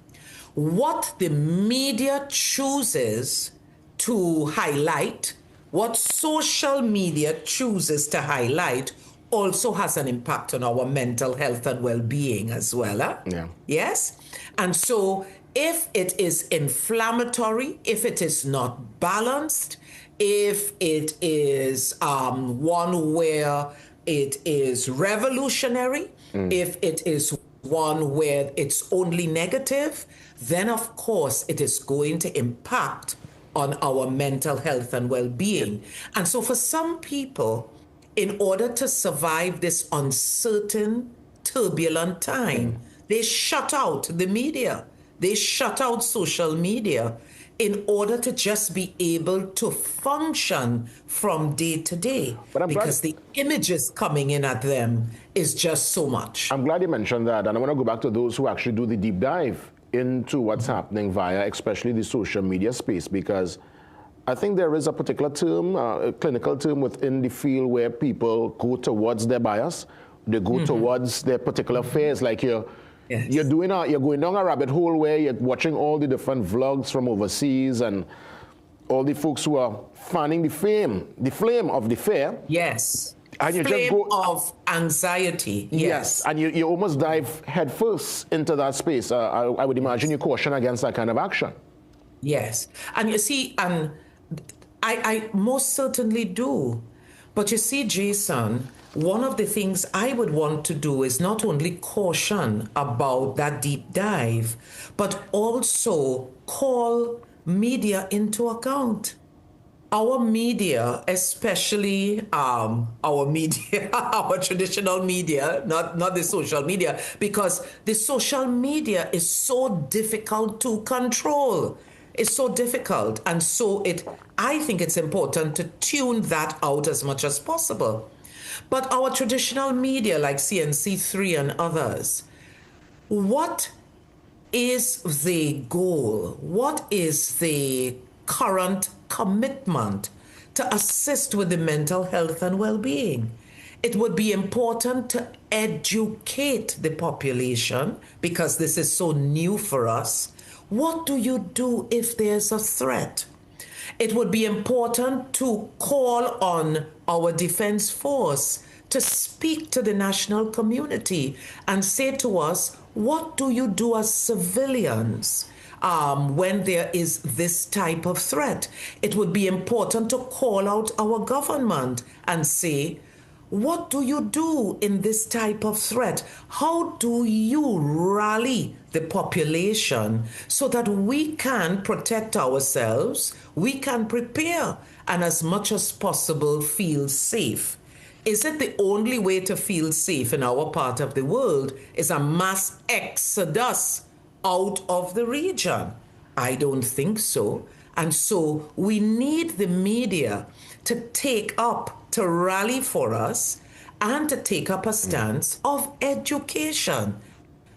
What the media chooses to highlight, what social media chooses to highlight, also has an impact on our mental health and well-being as well. Yeah. Yes? And so if it is inflammatory, if it is not balanced, if it is one where it is revolutionary, if it is one where it's only negative, then of course it is going to impact on our mental health and well-being. And so for some people, in order to survive this uncertain, turbulent time, they shut out the media. They shut out social media in order to just be able to function from day to day, because the images coming in at them is just so much. I'm glad you mentioned that, and I want to go back to those who actually do the deep dive into what's happening via especially the social media space, because I think there is a particular term, a clinical term within the field where people go towards their bias, they go towards their particular fears, like you're going down a rabbit hole where you're watching all the different vlogs from overseas and all the folks who are fanning the flame of the fear. Yes. And you flame just go of anxiety. Yes. And you almost dive headfirst into that space. I would imagine you caution against that kind of action. Yes. And you see, and I most certainly do. But you see, Jason, one of the things I would want to do is not only caution about that deep dive, but also call media into account. Our media, especially our media, our traditional media, not the social media, because the social media is so difficult to control. It's so difficult. And so I think it's important to tune that out as much as possible. But our traditional media like CNC3 and others, what is the goal? What is the current commitment to assist with the mental health and well-being? It would be important to educate the population, because this is so new for us. What do you do if there's a threat? It would be important to call on our defense force to speak to the national community and say to us, what do you do as civilians when there is this type of threat? It would be important to call out our government and say, what do you do in this type of threat? How do you rally the population so that we can protect ourselves, we can prepare, and as much as possible feel safe? Is it the only way to feel safe in our part of the world is a mass exodus out of the region? I don't think so. And so we need the media to take up, to rally for us, and to take up a stance of education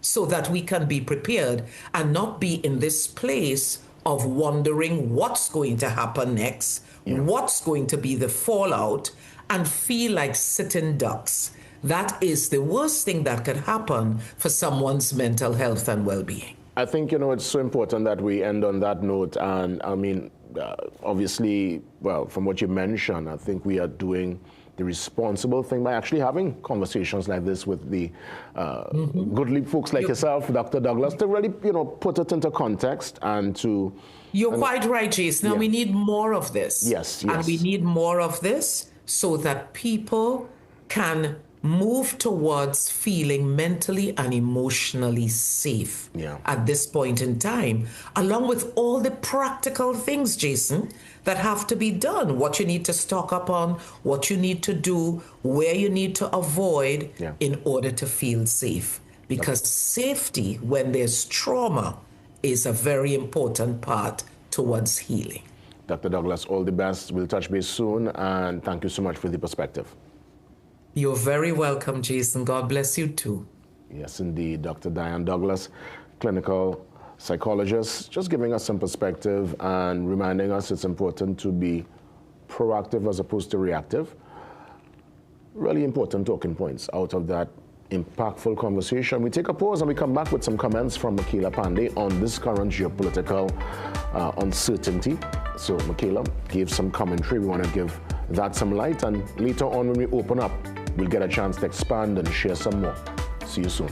so that we can be prepared and not be in this place of wondering what's going to happen next, what's going to be the fallout, and feel like sitting ducks. That is the worst thing that could happen for someone's mental health and well-being. I think, it's so important that we end on that note. And I mean, obviously, well, from what you mentioned, I think we are doing the responsible thing by actually having conversations like this with the goodly folks like yourself, Dr. Douglas, to really, put it into context and to... You're quite right, Jason. Now we need more of this. Yes. And we need more of this so that people can move towards feeling mentally and emotionally safe at this point in time, along with all the practical things, Jason, that have to be done, what you need to stock up on, what you need to do, where you need to avoid in order to feel safe. Because safety, when there's trauma, is a very important part towards healing. Dr. Douglas, all the best. We'll touch base soon, and thank you so much for the perspective. You're very welcome, Jason. God bless you too. Yes, indeed. Dr. Diane Douglas, clinical psychologist, just giving us some perspective and reminding us it's important to be proactive as opposed to reactive. Really important talking points out of that impactful conversation. We take a pause and we come back with some comments from Michaela Pandey on this current geopolitical uncertainty. So Michaela gave some commentary. We want to give that some light, and later on when we open up, we'll get a chance to expand and share some more. See you soon.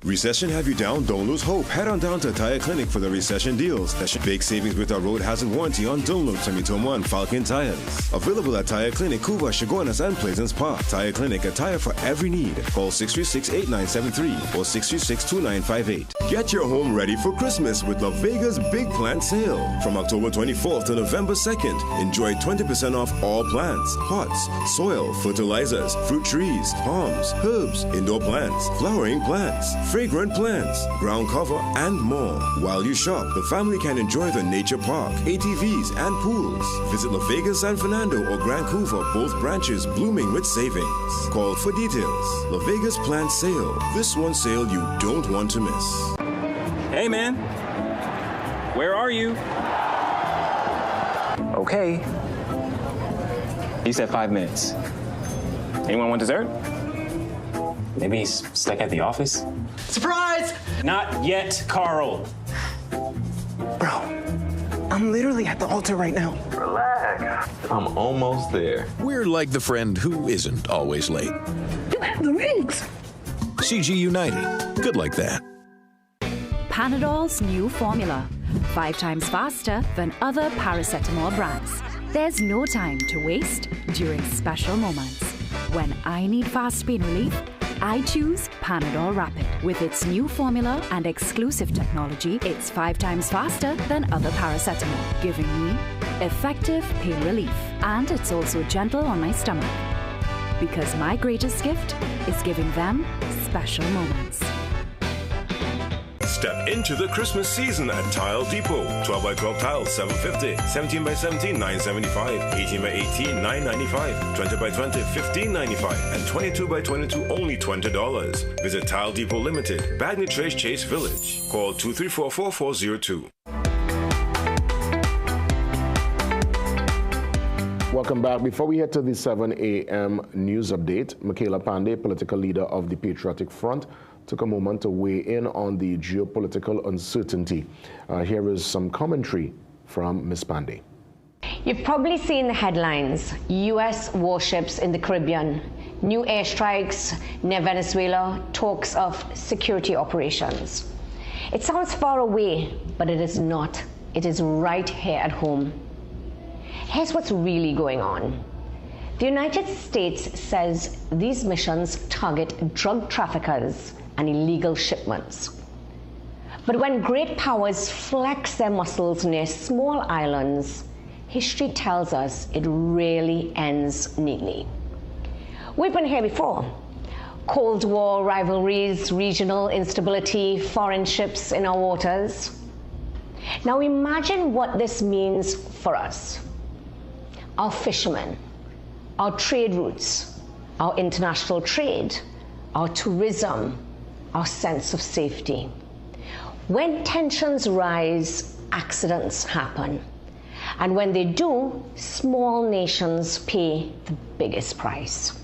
Recession have you down? Don't lose hope. Head on down to Tire Clinic for the recession deals. That should big savings with our road hazard warranty on Dunlop, Sumitomo, and Falcon tires. Available at Tire Clinic, Cuba, Chaguanas, and Pleasance Park. Tire Clinic, a tire for every need. Call 636-8973 or 636-2958. Get your home ready for Christmas with La Vega's Big Plant Sale. From October 24th to November 2nd, enjoy 20% off all plants, pots, soil, fertilizers, fruit trees, palms, herbs, indoor plants, flowering plants, fragrant plants, ground cover, and more. While you shop, the family can enjoy the nature park, ATVs, and pools. Visit La Vega, San Fernando, or Grand Couva, both branches blooming with savings. Call for details. La Vega's Plant Sale. This one sale you don't want to miss. Hey, man. Where are you? Okay. He said 5 minutes. Anyone want dessert? Maybe he's stuck at the office? Surprise! Not yet, Carl. Bro, I'm literally at the altar right now. Relax. I'm almost there. We're like the friend who isn't always late. You have the rings. CG United. Good like that. Panadol's new formula. 5 times faster than other paracetamol brands. There's no time to waste during special moments. When I need fast pain relief, I choose Panadol Rapid. With its new formula and exclusive technology, it's 5 times faster than other paracetamol, giving me effective pain relief. And it's also gentle on my stomach. Because my greatest gift is giving them special moments. Step into the Christmas season at Tile Depot. 12 by 12 tiles, $750. 17 by 17, $975. 18 by 18, $995. 20 by 20, $15.95. And 22 by 22, only $20. Visit Tile Depot Limited, Bagney Trace Chase Village. Call 234-4402. Welcome back. Before we head to the 7 a.m. news update, Michaela Pandey, political leader of the Patriotic Front, took a moment to weigh in on the geopolitical uncertainty. Here is some commentary from Ms. Pandey. You've probably seen the headlines: U.S. warships in the Caribbean, new airstrikes near Venezuela, talks of security operations. It sounds far away, but it is not. It is right here at home. Here's what's really going on. The United States says these missions target drug traffickers and illegal shipments. But when great powers flex their muscles near small islands, history tells us it rarely ends neatly. We've been here before. Cold War rivalries, regional instability, foreign ships in our waters. Now imagine what this means for us. Our fishermen, our trade routes, our international trade, our tourism, our sense of safety. When tensions rise, accidents happen. And when they do, small nations pay the biggest price.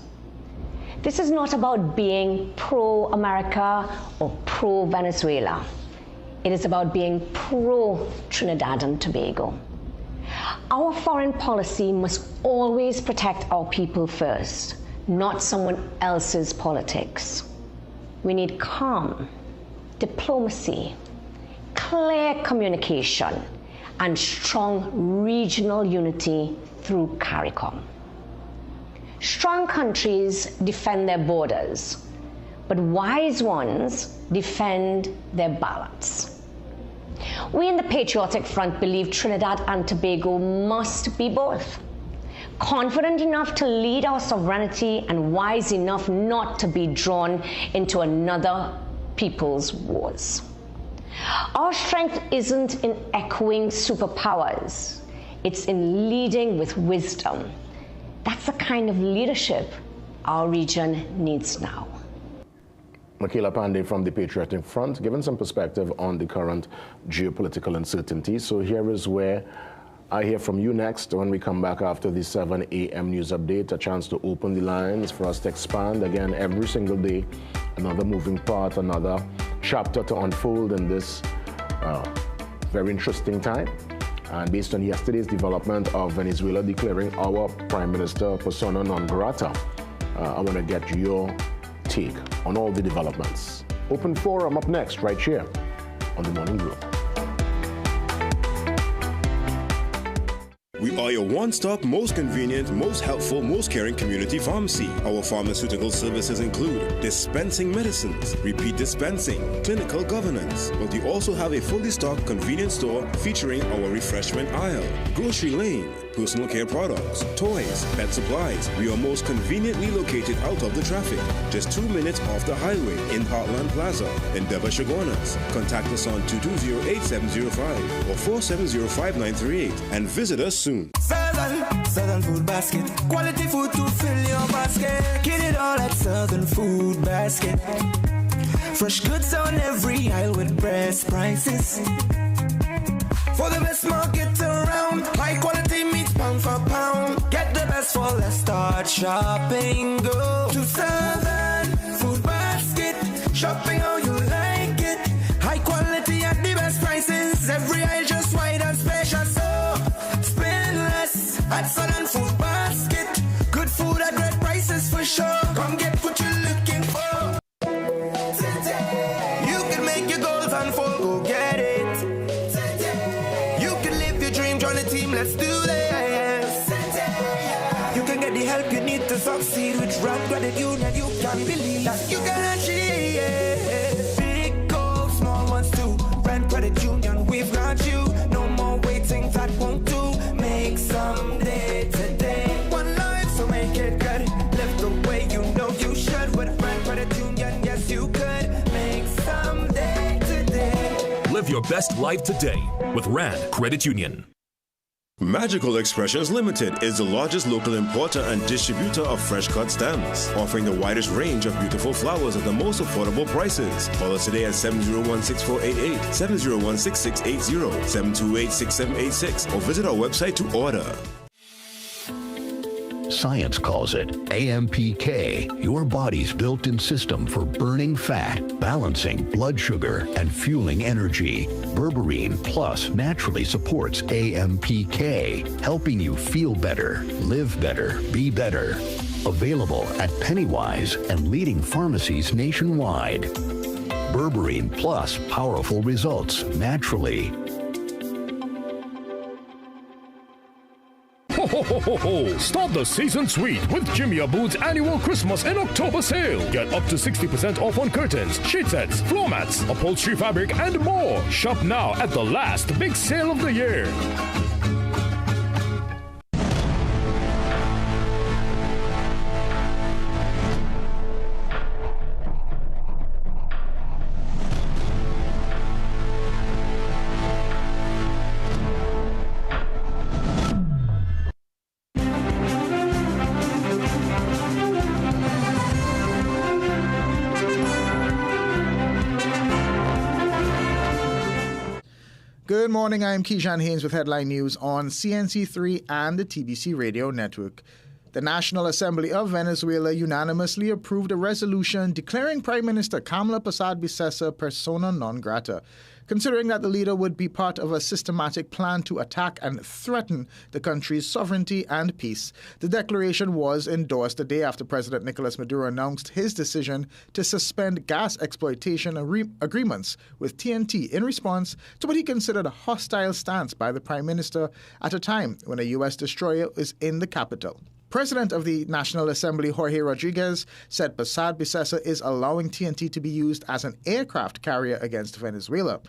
This is not about being pro-America or pro-Venezuela. It is about being pro-Trinidad and Tobago. Our foreign policy must always protect our people first, not someone else's politics. We need calm, diplomacy, clear communication, and strong regional unity through CARICOM. Strong countries defend their borders, but wise ones defend their balance. We in the Patriotic Front believe Trinidad and Tobago must be both. Confident enough to lead our sovereignty and wise enough not to be drawn into another people's wars. Our strength isn't in echoing superpowers. It's in leading with wisdom. That's the kind of leadership our region needs now. Michaela Pandey from the Patriotic Front, giving some perspective on the current geopolitical uncertainty. So here is where I hear from you next when we come back after the 7 a.m. news update. A chance to open the lines for us to expand again every single day. Another moving part, another chapter to unfold in this very interesting time. And based on yesterday's development of Venezuela declaring our Prime Minister persona non grata, I want to get your take on all the developments Open Forum up next, right here on The Morning Brew. We are your one-stop, most convenient, most helpful, most caring community pharmacy. Our pharmaceutical services include dispensing medicines, repeat dispensing, clinical governance, but we also have a fully stocked convenience store featuring our refreshment aisle, grocery lane, personal care products, toys, pet supplies. We are most conveniently located out of the traffic, just 2 minutes off the highway in Heartland Plaza in Deba Chaguanas. Contact us on 220-8705 or 470-5938 and visit us soon. Southern Food Basket. Quality food to fill your basket. Get it all at Southern Food Basket. Fresh goods on every aisle with best prices. For the best market around. High quality meats pound for pound. Get the best for less. Start shopping. Go to Southern Food Basket. Shopping how you like it. High quality at the best prices. Every aisle just wide and spacious. So spend less at Southern Food Basket. Good food at great prices for sure. Come get what you're looking for. Today. You can make your goals unfold. Go get it. Today. You can live your dream. Join the team. Let's do this. Today. You can get the help you need to succeed with Rand Credit Union. You can believe that you can achieve. Big goals, small ones too. Rand Credit Union, we've got you. No more waiting, that won't do. Make someday today. One life, so make it good. Live the way you know you should. With Rand Credit Union, yes you could. Make someday today. Live your best life today with Rand Credit Union. Magical Expressions Limited is the largest local importer and distributor of fresh cut stems, offering the widest range of beautiful flowers at the most affordable prices. Call us today at 701-6488, 701-6680, 728-6786, or visit our website to order. Science calls it AMPK, your body's built-in system for burning fat, balancing blood sugar, and fueling energy. Berberine Plus naturally supports AMPK, helping you feel better, live better, be better. Available at Pennywise and leading pharmacies nationwide. Berberine Plus, powerful results naturally. Ho, ho, ho, ho, ho. Start the season sweet with Jimmy Abood's annual Christmas and October sale. Get up to 60% off on curtains, sheet sets, floor mats, upholstery fabric, and more. Shop now at the last big sale of the year. Good morning, I'm Keyshawn Haynes with headline news on CNC3 and the TBC radio network. The National Assembly of Venezuela unanimously approved a resolution declaring Prime Minister Kamla Persad-Bissessar persona non grata, considering that the leader would be part of a systematic plan to attack and threaten the country's sovereignty and peace. The declaration was endorsed a day after President Nicolas Maduro announced his decision to suspend gas exploitation agreements with TNT in response to what he considered a hostile stance by the Prime Minister at a time when a U.S. destroyer is in the capital. President of the National Assembly, Jorge Rodriguez, said Persad-Bissessar is allowing TNT to be used as an aircraft carrier against Venezuela.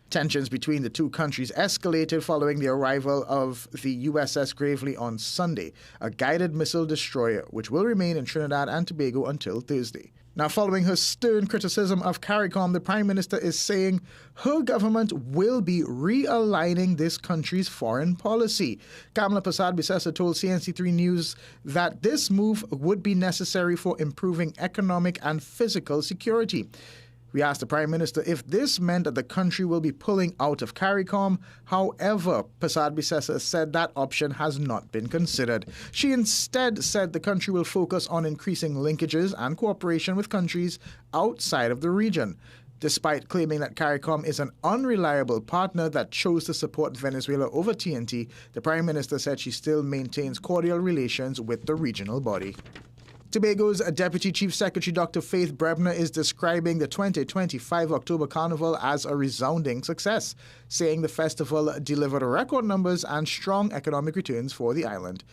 Tensions between the two countries escalated following the arrival of the USS Gravely on Sunday, a guided missile destroyer which will remain in Trinidad and Tobago until Thursday. Now, following her stern criticism of CARICOM, the Prime Minister is saying her government will be realigning this country's foreign policy. Kamla Persad-Bissessar told CNC3 News that this move would be necessary for improving economic and physical security. We asked the Prime Minister if this meant that the country will be pulling out of CARICOM. However, Persad-Bissessar said that option has not been considered. She instead said the country will focus on increasing linkages and cooperation with countries outside of the region. Despite claiming that CARICOM is an unreliable partner that chose to support Venezuela over TNT, the Prime Minister said she still maintains cordial relations with the regional body. Tobago's Deputy Chief Secretary Dr. Faith Brebner is describing the 2025 October Carnival as a resounding success, saying the festival delivered record numbers and strong economic returns for the island.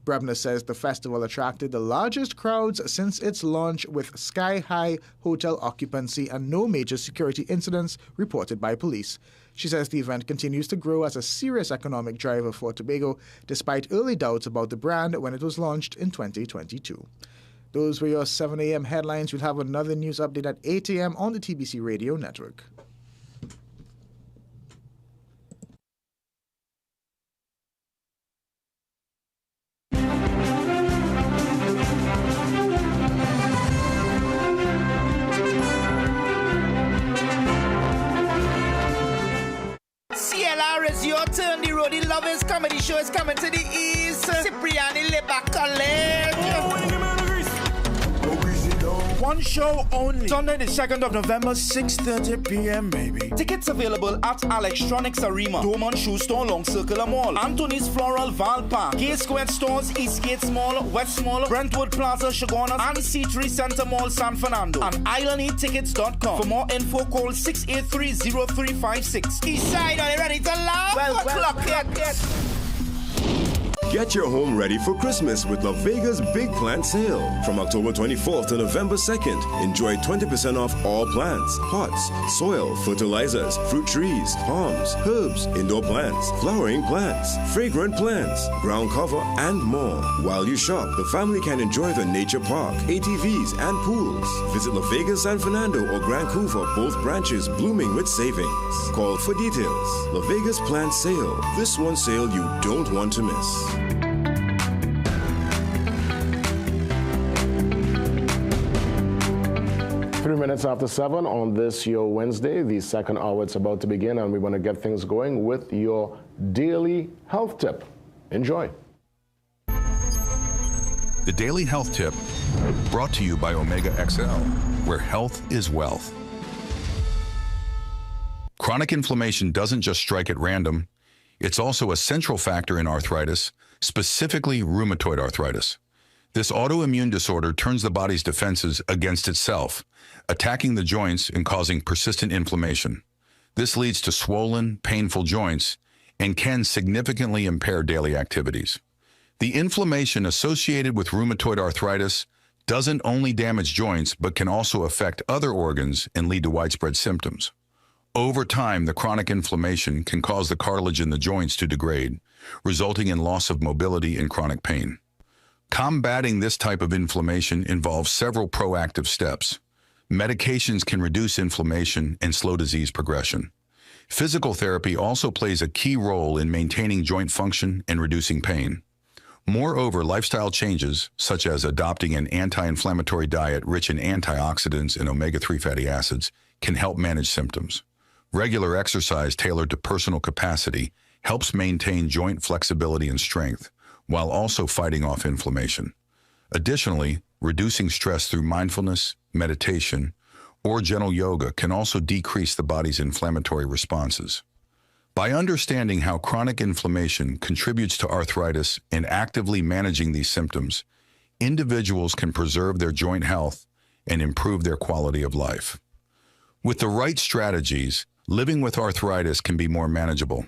Brebner says the festival attracted the largest crowds since its launch with sky-high hotel occupancy and no major security incidents reported by police. She says the event continues to grow as a serious economic driver for Tobago, despite early doubts about the brand when it was launched in 2022. Those were your 7 a.m. headlines. We'll have another news update at 8 a.m. on the TBC Radio Network. CLR is your turn. The Roadie Lovers comedy show is coming to the east. Cipriani Lebac College. One show only. Sunday the 2nd of November, 6:30 p.m. baby. Tickets available at Electronics Arena, Dorman Shoe Store, Long Circular Mall, Anthony's Floral, Val Park, Gate Square Stores, Eastgate Mall, West Mall, Brentwood Plaza, Chaguanas, and C3 Center Mall, San Fernando. And IslandEatTickets.com. For more info, call 683-0356. Eastside, are you ready to laugh? Well, clock it. Get your home ready for Christmas with La Vega's Big Plant Sale. From October 24th to November 2nd, enjoy 20% off all plants, pots, soil, fertilizers, fruit trees, palms, herbs, indoor plants, flowering plants, fragrant plants, ground cover, and more. While you shop, the family can enjoy the nature park, ATVs, and pools. Visit La Vega, San Fernando, or Grand Couva, both branches blooming with savings. Call for details. La Vega's Plant Sale. This one sale you don't want to miss. 3 minutes after 7 on this your Wednesday. The second hour it's about to begin, and we want to get things going with your daily health tip. Enjoy. The Daily Health Tip, brought to you by Omega XL, where health is wealth. Chronic inflammation doesn't just strike at random. It's also a central factor in arthritis, specifically rheumatoid arthritis. This autoimmune disorder turns the body's defenses against itself, attacking the joints and causing persistent inflammation. This leads to swollen, painful joints and can significantly impair daily activities. The inflammation associated with rheumatoid arthritis doesn't only damage joints, but can also affect other organs and lead to widespread symptoms. Over time, the chronic inflammation can cause the cartilage in the joints to degrade, resulting in loss of mobility and chronic pain. Combating this type of inflammation involves several proactive steps. Medications can reduce inflammation and slow disease progression. Physical therapy also plays a key role in maintaining joint function and reducing pain. Moreover, lifestyle changes, such as adopting an anti-inflammatory diet rich in antioxidants and omega-3 fatty acids, can help manage symptoms. Regular exercise tailored to personal capacity helps maintain joint flexibility and strength, while also fighting off inflammation. Additionally, reducing stress through mindfulness, meditation, or gentle yoga can also decrease the body's inflammatory responses. By understanding how chronic inflammation contributes to arthritis and actively managing these symptoms, individuals can preserve their joint health and improve their quality of life. With the right strategies, living with arthritis can be more manageable.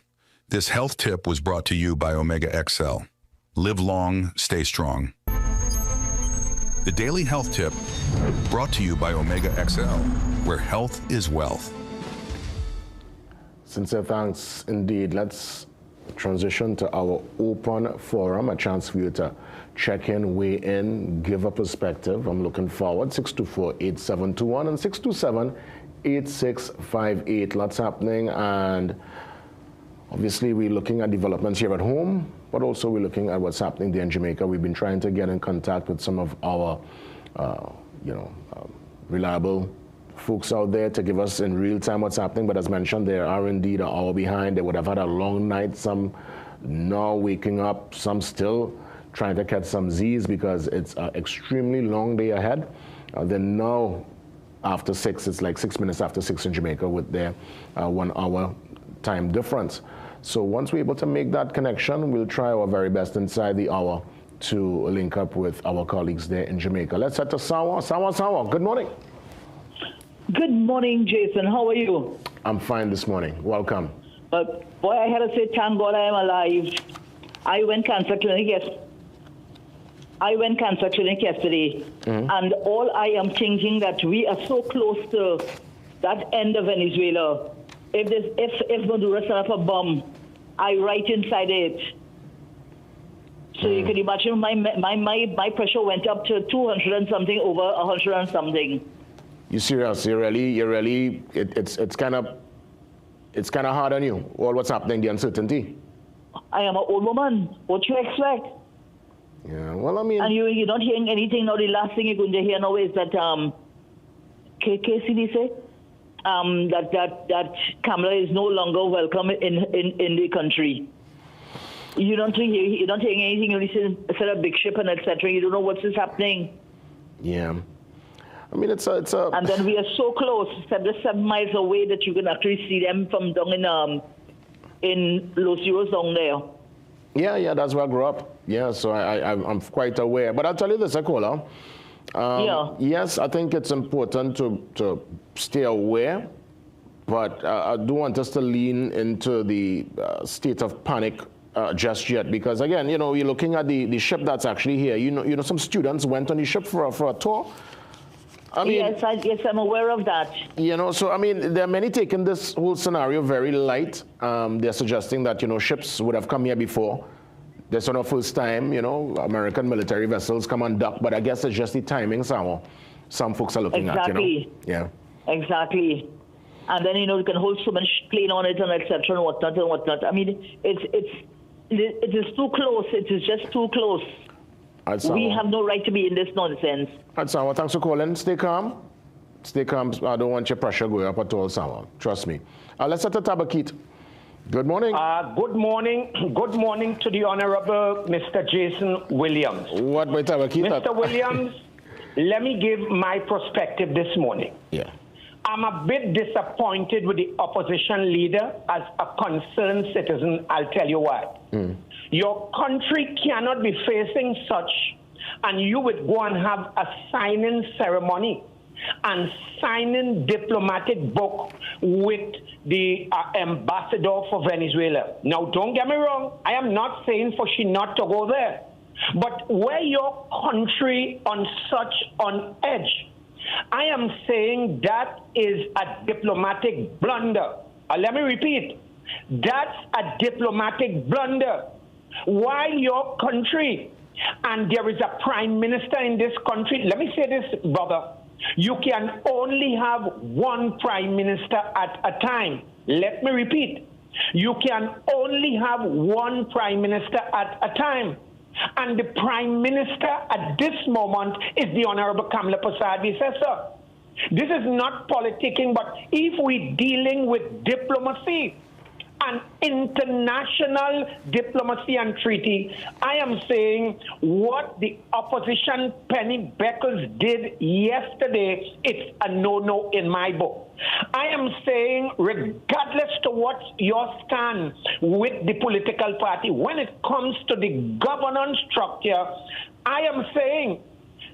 This health tip was brought to you by Omega XL. Live long, stay strong. The Daily Health Tip, brought to you by Omega XL, where health is wealth. Sincere thanks indeed. Let's transition to our open forum, a chance for you to check in, weigh in, give a perspective. I'm looking forward. 624-8721 and 627-8658. Lots happening, and obviously we're looking at developments here at home, but also we're looking at what's happening there in Jamaica. We've been trying to get in contact with some of our, reliable folks out there to give us in real time what's happening. But as mentioned, they are indeed an hour behind. They would have had a long night. Some now waking up, some still trying to catch some Z's because it's an extremely long day ahead. Then now, after 6, it's like 6 minutes after 6 in Jamaica with their 1 hour time difference. So once we're able to make that connection, we'll try our very best inside the hour to link up with our colleagues there in Jamaica. Let's head to Sawa. Sawa, good morning. Good morning, Jason. How are you? I'm fine this morning. Welcome. Boy, I had to say, thank God I am alive. I went cancer clinic yesterday, and all I am thinking that we are so close to that end of Venezuela. If Maduro set up a bomb, I right inside it. So you can imagine my pressure went up to 200 and something over 100 and something. You serious? You really? It's kind of hard on you. All what's happening, the uncertainty. I am an old woman. What you expect? Yeah. Well, I mean. And you're not hearing anything now. The last thing you're going to hear now is that KCD say that Kamala is no longer welcome in the country. You're not hearing anything. You listen, set a big ship and etc. You don't know what's happening. Yeah. I mean, it's a. And then we are so close, 7 miles away, that you can actually see them from down in Los Euros down there. Yeah, that's where I grew up. Yeah, so I'm quite aware. But I'll tell you this, Akola. Yes, I think it's important to stay aware, but I do want us to lean into the state of panic just yet, because again, you're looking at the ship that's actually here. You know, some students went on the ship for a tour. I mean, yes, I'm aware of that. So I mean, there are many taking this whole scenario very light. They're suggesting that ships would have come here before. This is not first time, American military vessels come on dock, but I guess it's just the timing some folks are looking at. Yeah. Exactly. And then you can hold so much plane on it and etc. and whatnot. I mean, it is too close. It is just too close. We have no right to be in this nonsense. Sawa, thanks for calling. Stay calm. Stay calm. I don't want your pressure going up at all, Sawa. Trust me. Let's set the Tabakit. Good morning. Good morning. Good morning to the Honorable Mr. Jason Williams. What by Tabakit? Mr. Williams, let me give my perspective this morning. Yeah. I'm a bit disappointed with the opposition leader as a concerned citizen. I'll tell you why. Your country cannot be facing such, and you would go and have a signing ceremony and signing diplomatic book with the ambassador for Venezuela. Now, don't get me wrong. I am not saying for she not to go there. But where your country on edge, I am saying that is a diplomatic blunder. Let me repeat. That's a diplomatic blunder. While your country, and there is a prime minister in this country, let me say this, brother, you can only have one prime minister at a time. Let me repeat. You can only have one prime minister at a time. And the prime minister at this moment is the Honorable Kamala Persad-Bissessar. This is not politicking, but if we're dealing with diplomacy and international diplomacy and treaty, I am saying what the opposition Penny Beckles did yesterday, it's a no-no in my book. I am saying, regardless to what's your stand with the political party, when it comes to the governance structure, I am saying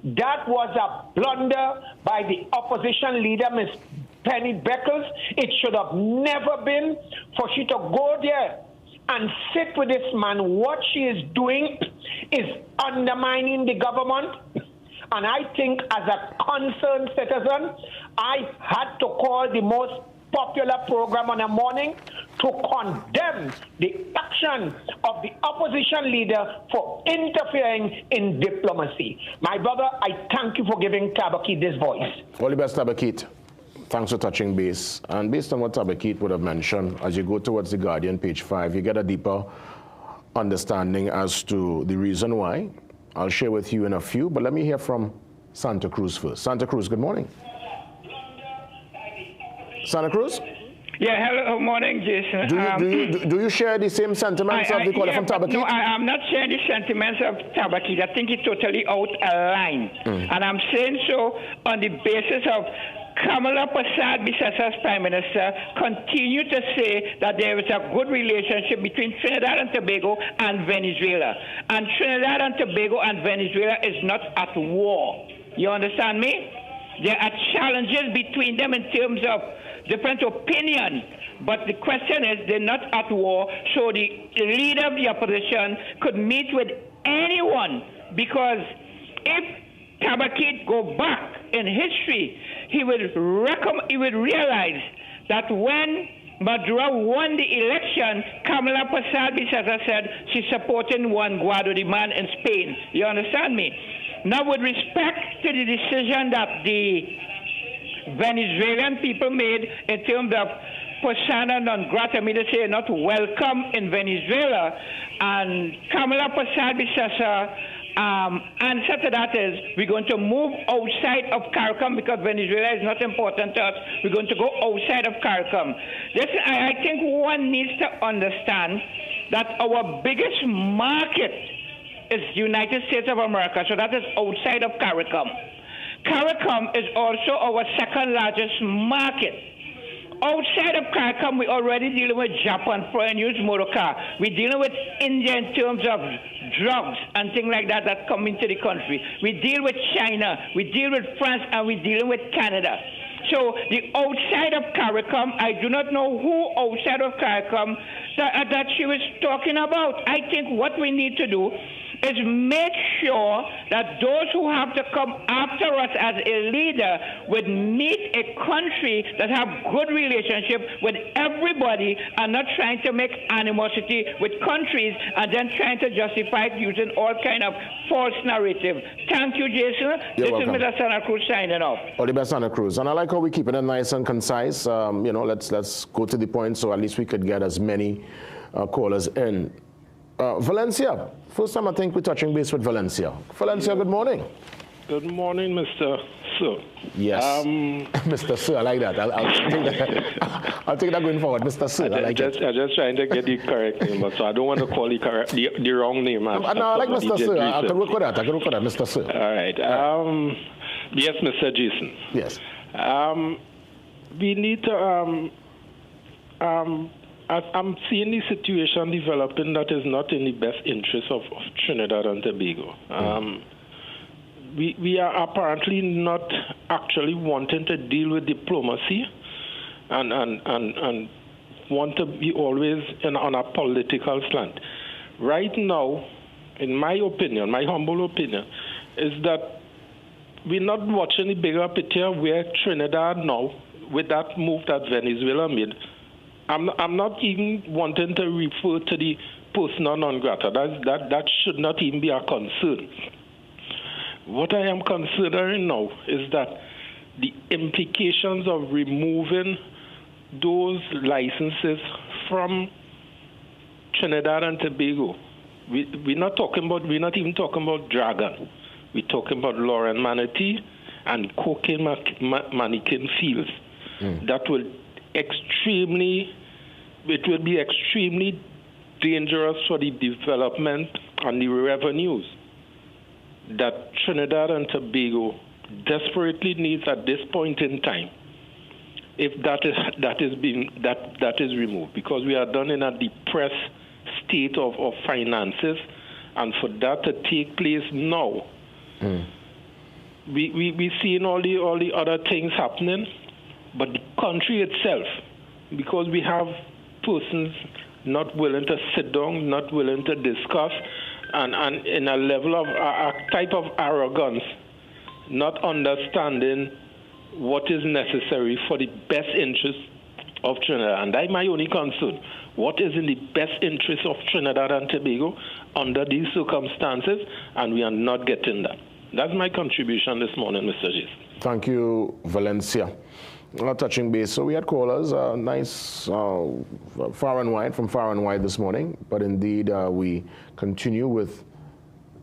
that was a blunder by the opposition leader, Ms. Penny Beckles. It should have never been for she to go there and sit with this man. What she is doing is undermining the government. And I think as a concerned citizen, I had to call the most popular program on the morning to condemn the action of the opposition leader for interfering in diplomacy. My brother, I thank you for giving Tabakit this voice. All the best, Tabakit. Thanks for touching base. And based on what Tabakit would have mentioned, as you go towards the Guardian, page 5, you get a deeper understanding as to the reason why. I'll share with you in a few, but let me hear from Santa Cruz first. Santa Cruz, good morning. Santa Cruz? Yeah, hello, morning, Jason. Do you share the same sentiments of the caller from Tabakit? No, I'm not sharing the sentiments of Tabakit. I think it's totally out of line. And I'm saying so on the basis of Kamala Persad-Bissessa's Prime Minister continued to say that there is a good relationship between Trinidad and Tobago and Venezuela. And Trinidad and Tobago and Venezuela is not at war. You understand me? There are challenges between them in terms of different opinion. But the question is, they're not at war, so the leader of the opposition could meet with anyone, because if Tabakit go back in history, he would realize that when Maduro won the election, Kamala Persad-Bissessa said she's supporting Juan Guaido, the man in Spain. You understand me? Now, with respect to the decision that the Venezuelan people made in terms of persona non grata, meaning to say not welcome in Venezuela, and Kamala Persad-Bissessa answer to that is, we're going to move outside of CARICOM because Venezuela is not important to us. We're going to go outside of CARICOM. Listen, I think one needs to understand that our biggest market is the United States of America, so that is outside of CARICOM. CARICOM is also our second largest market. Outside of CARICOM, we're already dealing with Japan for a used motor car. We're dealing with India in terms of drugs and things like that that come into the country. We deal with China, we deal with France, and we're dealing with Canada. So the outside of CARICOM, I do not know who outside of CARICOM that she was talking about. I think what we need to do is make sure that those who have to come after us as a leader would meet a country that have good relationship with everybody and not trying to make animosity with countries and then trying to justify it using all kind of false narrative. Thank you, Jason. This is Mr. Santa Cruz signing off. All the best, Santa Cruz. And I like how we keep it nice and concise. You know, let's go to the point so at least we could get as many callers in. Valencia, first time I think we're touching base with Valencia. Valencia, good morning. Good morning, Mr. Sir. Yes, Mr. Sir, I like that. I'll take that going forward, Mr. Sir. I like it. I'm just trying to get the correct name, but so I don't want to call the wrong name. No, I like Mr. Sir. I can work with that. Mr. Sir. All right. Yes, Mr. Jason. Yes. We need to. I'm seeing the situation developing that is not in the best interest of Trinidad and Tobago. We are apparently not actually wanting to deal with diplomacy and want to be always on a political slant. Right now, in my opinion, my humble opinion, is that we're not watching the bigger picture where Trinidad now, with that move that Venezuela made, I'm not even wanting to refer to the persona non grata. That should not even be a concern. What I am considering now is that the implications of removing those licenses from Trinidad and Tobago, we're not even talking about Dragon. We're talking about Lauren Manatee and Cocaine Mannequin Fields. That will be extremely dangerous for the development and the revenues that Trinidad and Tobago desperately needs at this point in time. If that is removed, because we are done in a depressed state of finances, and for that to take place now, we seeing all the other things happening, but the country itself, because we have persons not willing to sit down, not willing to discuss, and in a level of a type of arrogance, not understanding what is necessary for the best interest of Trinidad. And that's my only concern. What is in the best interest of Trinidad and Tobago under these circumstances? And we are not getting that. That's my contribution this morning, Mr. Jason. Thank you, Valencia. Touching base. So we had callers, nice far and wide this morning. But indeed, we continue with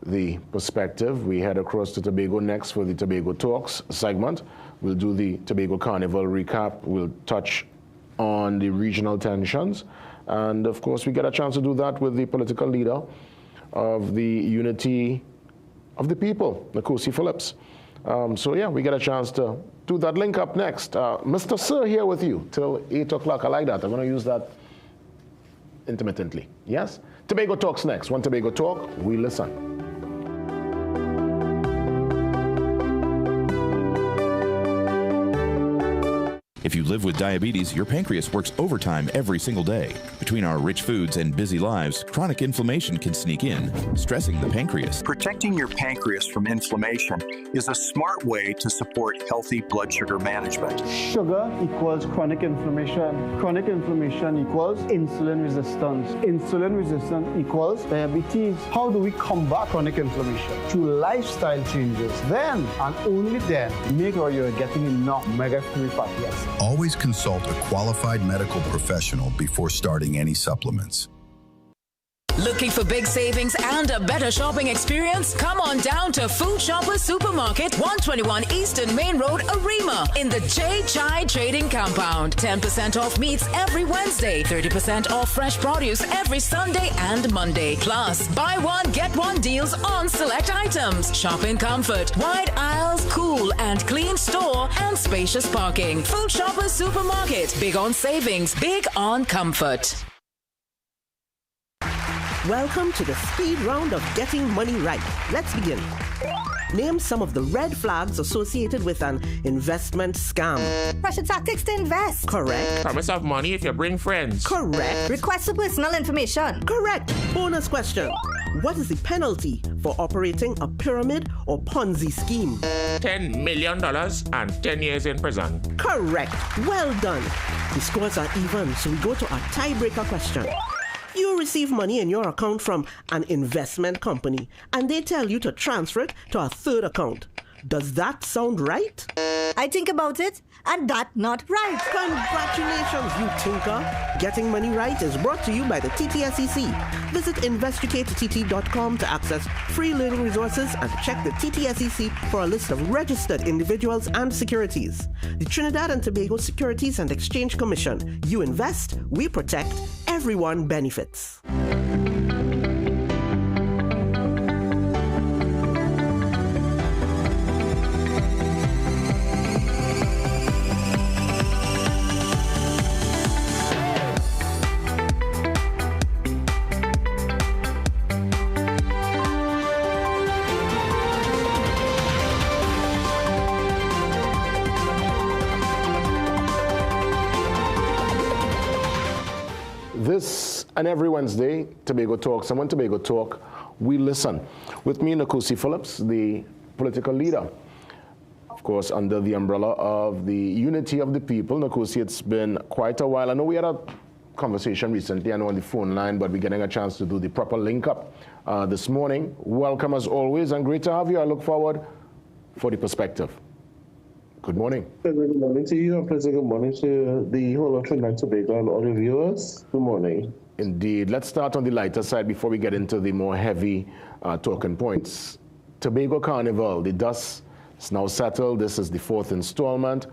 the perspective. We head across to Tobago next for the Tobago Talks segment. We'll do the Tobago Carnival recap. We'll touch on the regional tensions. And of course, we get a chance to do that with the political leader of the Unity of the People, Nkosi Phillips. So yeah, we get a chance to do that link up next. Mr. Sir here with you till 8 o'clock. I like that. I'm going to use that intermittently. Yes? Tobago Talks next. When Tobago Talk, we listen. If you live with diabetes, your pancreas works overtime every single day. Between our rich foods and busy lives, chronic inflammation can sneak in, stressing the pancreas. Protecting your pancreas from inflammation is a smart way to support healthy blood sugar management. Sugar equals chronic inflammation. Chronic inflammation equals insulin resistance. Insulin resistance equals diabetes. How do we combat chronic inflammation? Through lifestyle changes. Then, and only then, make sure you're getting enough omega-3 fatty acids. Always consult a qualified medical professional before starting any supplements. Looking for big savings and a better shopping experience? Come on down to Food Shoppers Supermarket, 121 Eastern Main Road, Arima, in the J Chai Trading Compound. 10% off meats every Wednesday, 30% off fresh produce every Sunday and Monday. Plus, buy one, get one deals on select items. Shop in comfort, wide aisles, cool and clean store, and spacious parking. Food Shoppers Supermarket, big on savings, big on comfort. Welcome to the speed round of getting money right. Let's begin. Name some of the red flags associated with an investment scam. Pressure tactics to invest. Correct. Promise of money if you bring friends. Correct. Request for personal information. Correct. Bonus question. What is the penalty for operating a pyramid or Ponzi scheme? $10 million and 10 years in prison. Correct. Well done. The scores are even, so we go to our tiebreaker question. You receive money in your account from an investment company, and they tell you to transfer it to a third account. Does that sound right? I think about it, and that's not right. Congratulations, you tinker. Getting Money Right is brought to you by the TTSEC. Visit investigateTT.com to access free learning resources and check the TTSEC for a list of registered individuals and securities. The Trinidad and Tobago Securities and Exchange Commission. You invest, we protect, everyone benefits. This and every Wednesday, Tobago Talks, and when Tobago Talk, we listen. With me, Nakusi Phillips, the political leader, of course, under the umbrella of the Unity of the People. Nakusi, it's been quite a while. I know we had a conversation recently, I know on the phone line, but we're getting a chance to do the proper link-up this morning. Welcome as always, and great to have you. I look forward for the perspective. Good morning. Good morning to you, and pleasant good morning to the whole of Trinidad and Tobago and all the viewers. Good morning. Indeed. Let's start on the lighter side before we get into the more heavy talking points. Tobago Carnival, the dust is now settled. This is the fourth installment.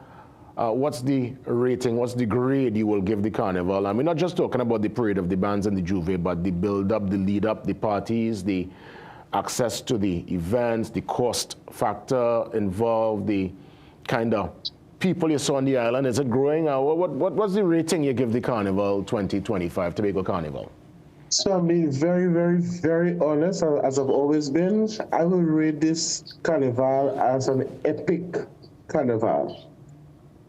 What's the rating, what's the grade you will give the carnival? And we're not just talking about the parade of the bands and the juve, but the build-up, the lead-up, the parties, the access to the events, the cost factor involved, the kind of people you saw on the island. Is it growing? What's the rating you give the Carnival 2025, Tobago Carnival? So I'm being very, very, very honest, as I've always been. I will rate this carnival as an epic carnival.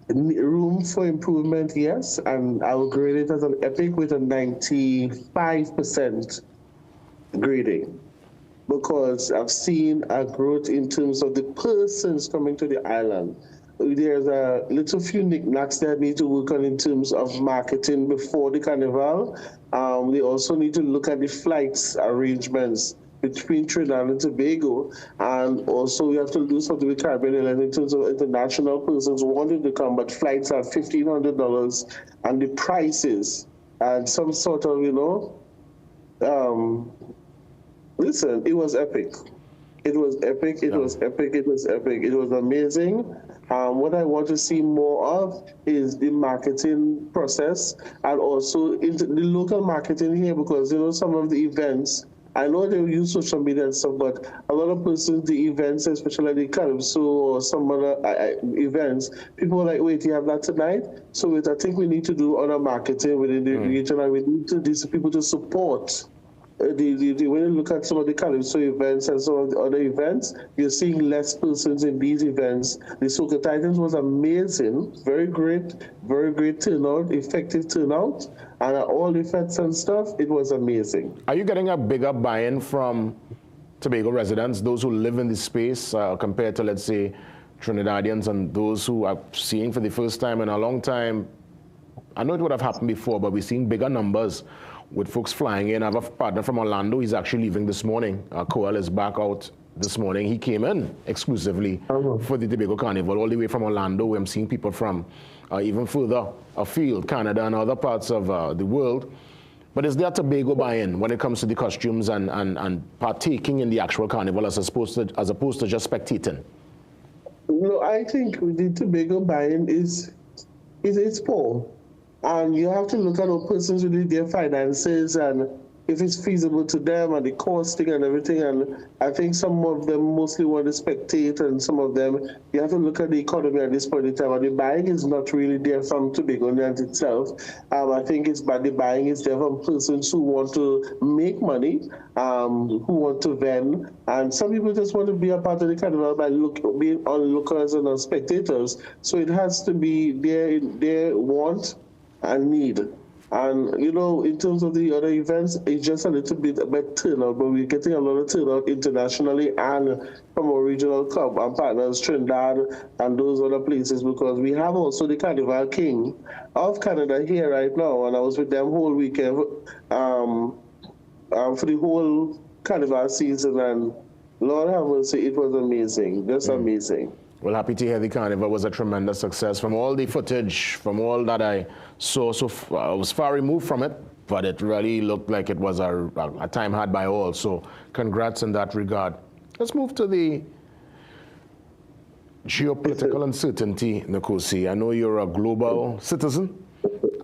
Room for improvement, yes, and I will grade it as an epic with a 95% grading. Because I've seen a growth in terms of the persons coming to the island. There's a little few knickknacks that need to work on in terms of marketing before the carnival. They also need to look at the flights arrangements between Trinidad and Tobago, and also we have to do something with Caribbean Airlines in terms of international persons wanting to come, but flights are $1,500, and the prices and some sort of, listen, it was epic. It was epic. It was epic. It was epic. It was amazing. What I want to see more of is the marketing process and also the local marketing here, because some of the events I know they use social media and stuff, but a lot of persons, the events, especially the Calypso or some other events, people are like, wait, you have that tonight? So wait, I think we need to do other marketing within the region, and we need to these people to support. When you look at some of the Calypso events and some of the other events, you're seeing less persons in these events. The Soca Titans was amazing, very great turnout, effective turnout, and all effects and stuff, it was amazing. Are you getting a bigger buy-in from Tobago residents, those who live in the space, compared to, let's say, Trinidadians and those who are seeing for the first time in a long time? I know it would have happened before, but we're seeing bigger numbers with folks flying in. I have a partner from Orlando. He's actually leaving this morning. Coel is back out this morning. He came in exclusively for the Tobago Carnival, all the way from Orlando. I'm seeing people from even further afield, Canada and other parts of the world. But is there Tobago buy-in when it comes to the costumes and partaking in the actual carnival as opposed to just spectating? No, I think the Tobago buy-in is poor. And you have to look at how persons with their finances and if it's feasible to them and the costing and everything. And I think some of them mostly want to spectate, and some of them, you have to look at the economy at this point in time. And the buying is not really there from Tobagoans itself. I think the buying is there from persons who want to make money, who want to vend. And some people just want to be a part of the carnival by being onlookers and spectators. So it has to be their want and need. And, in terms of the other events, it's just a little bit about turnout, but we're getting a lot of turnout internationally and from our regional club and partners, Trinidad and those other places, because we have also the Carnival King of Canada here right now, and I was with them whole weekend for the whole Carnival season, and Lord have mercy, it was amazing, just amazing. Well, happy to hear the carnival was a tremendous success. From all the footage, from all that I saw, I was far removed from it, but it really looked like it was a time had by all. So congrats in that regard. Let's move to the geopolitical uncertainty, Nkosi. I know you're a global citizen,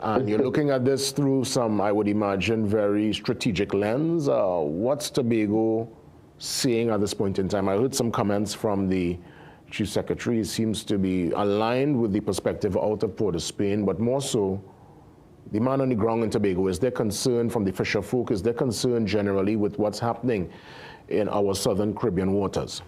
and you're looking at this through some, I would imagine, very strategic lens. What's Tobago seeing at this point in time? I heard some comments from the Chief Secretary. Seems to be aligned with the perspective out of Port of Spain, but more so, the man on the ground in Tobago, is there concern from the fisher folk? Is there concern generally with what's happening in our southern Caribbean waters?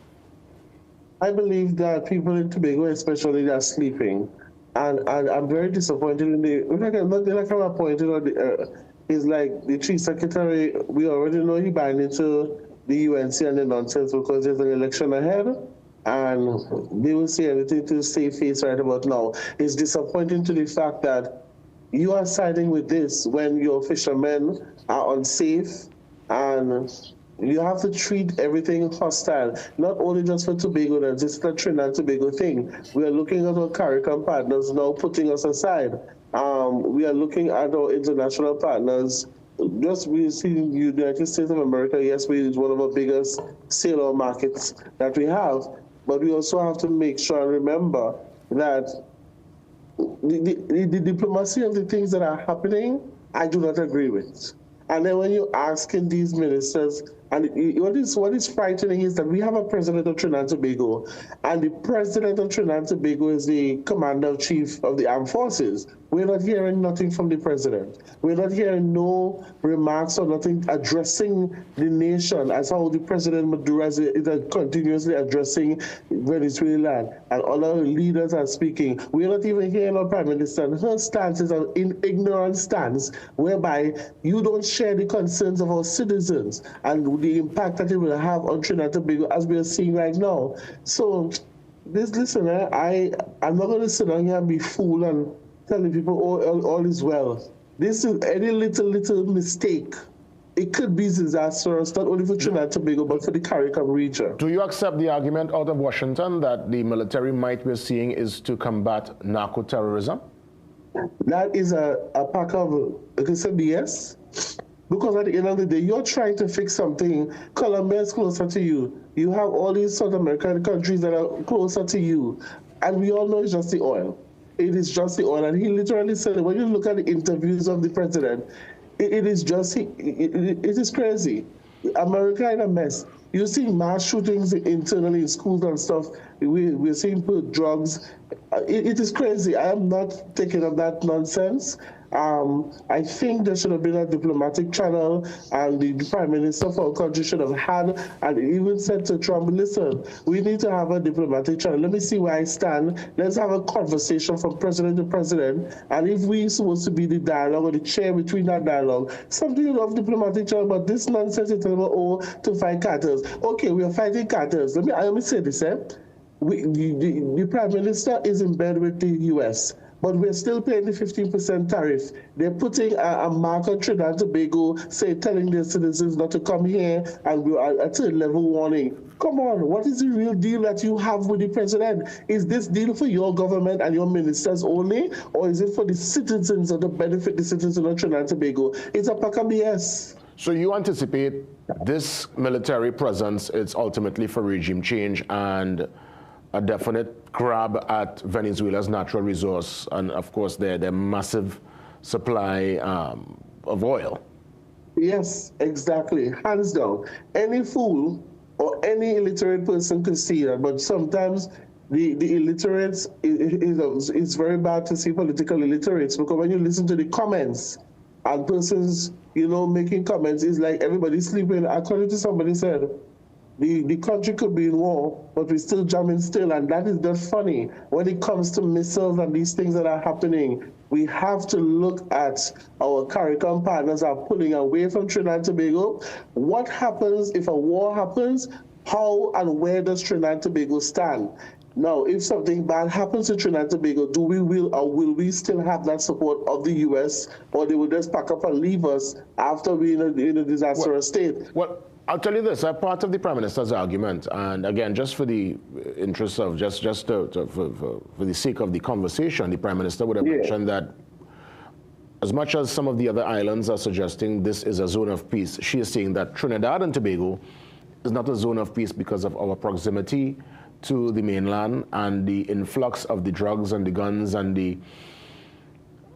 I believe that people in Tobago especially are sleeping. And I'm very disappointed in I'm appointed on is like the Chief Secretary, we already know he banned into the UNC and the nonsense because there's an election ahead. And they will say anything to save face right about now. It's disappointing to the fact that you are siding with this when your fishermen are unsafe, and you have to treat everything hostile, not only just for Tobago, this is a Trinidad and Tobago thing. We are looking at our CARICOM partners now putting us aside. We are looking at our international partners. Just we see the United States of America, yes, it's one of our biggest sailor markets that we have. But we also have to make sure and remember that the diplomacy of the things that are happening, I do not agree with. And then when you're asking these ministers, and what is frightening is that we have a president of Trinidad and Tobago, and the president of Trinidad and Tobago is the commander-in-chief of the armed forces. We're not hearing nothing from the president. We're not hearing no remarks or nothing addressing the nation as how the president Maduro is continuously addressing Venezuela, and other leaders are speaking. We're not even hearing our prime minister, and her stance is an ignorant stance, whereby you don't share the concerns of our citizens and the impact that it will have on Trinidad and Tobago, as we are seeing right now. So, listen, I'm not going to sit down here and be fooled and telling people all is well. This is any little mistake. It could be disastrous, not only for Trinidad and Tobago, but for the CARICOM region. Do you accept the argument out of Washington that the military might we're seeing is to combat narco-terrorism? That is a pack of, BS. Because at the end of the day, you're trying to fix something. Colombia is closer to you. You have all these South American countries that are closer to you. And we all know it's just the oil. It is just the oil. And he literally said, when you look at the interviews of the president, it is crazy. America in a mess. You see mass shootings internally in schools and stuff. We're seeing drugs. It is crazy. I am not taking up that nonsense. I think there should have been a diplomatic channel, and the Prime Minister for our country should have had, and even said to Trump, listen, we need to have a diplomatic channel. Let me see where I stand. Let's have a conversation from president to president, and if we're supposed to be the dialogue or the chair between that dialogue, something of diplomatic channel, but this nonsense is about, to fight cartels. Okay, we are fighting cartels. Let me say this, the Prime Minister is in bed with the U.S., but we're still paying the 15% tariff. They're putting a mark on Trinidad and Tobago, telling their citizens not to come here, and we're at a level warning. Come on, what is the real deal that you have with the president? Is this deal for your government and your ministers only, or is it for the citizens or to benefit the citizens of Trinidad and Tobago? It's a pack of BS. So you anticipate this military presence is ultimately for regime change and a definite grab at Venezuela's natural resource and, of course, their massive supply of oil. Yes, exactly. Hands down. Any fool or any illiterate person could see that, but sometimes the illiterates, it's very bad to see political illiterates, because when you listen to the comments and persons, making comments, it's like everybody's sleeping. According to somebody said, the country could be in war, but we're still jamming still, and that is just funny. When it comes to missiles and these things that are happening, we have to look at our CARICOM partners are pulling away from Trinidad and Tobago. What happens if a war happens? How and where does Trinidad and Tobago stand? Now, if something bad happens to Trinidad and Tobago, will we still have that support of the U.S., or they will just pack up and leave us after we're in a disastrous state? Well, I'll tell you this, part of the Prime Minister's argument, and again, just for the interest of, for the sake of the conversation, the Prime Minister would have mentioned that as much as some of the other islands are suggesting this is a zone of peace, she is saying that Trinidad and Tobago is not a zone of peace because of our proximity to the mainland and the influx of the drugs and the guns and the,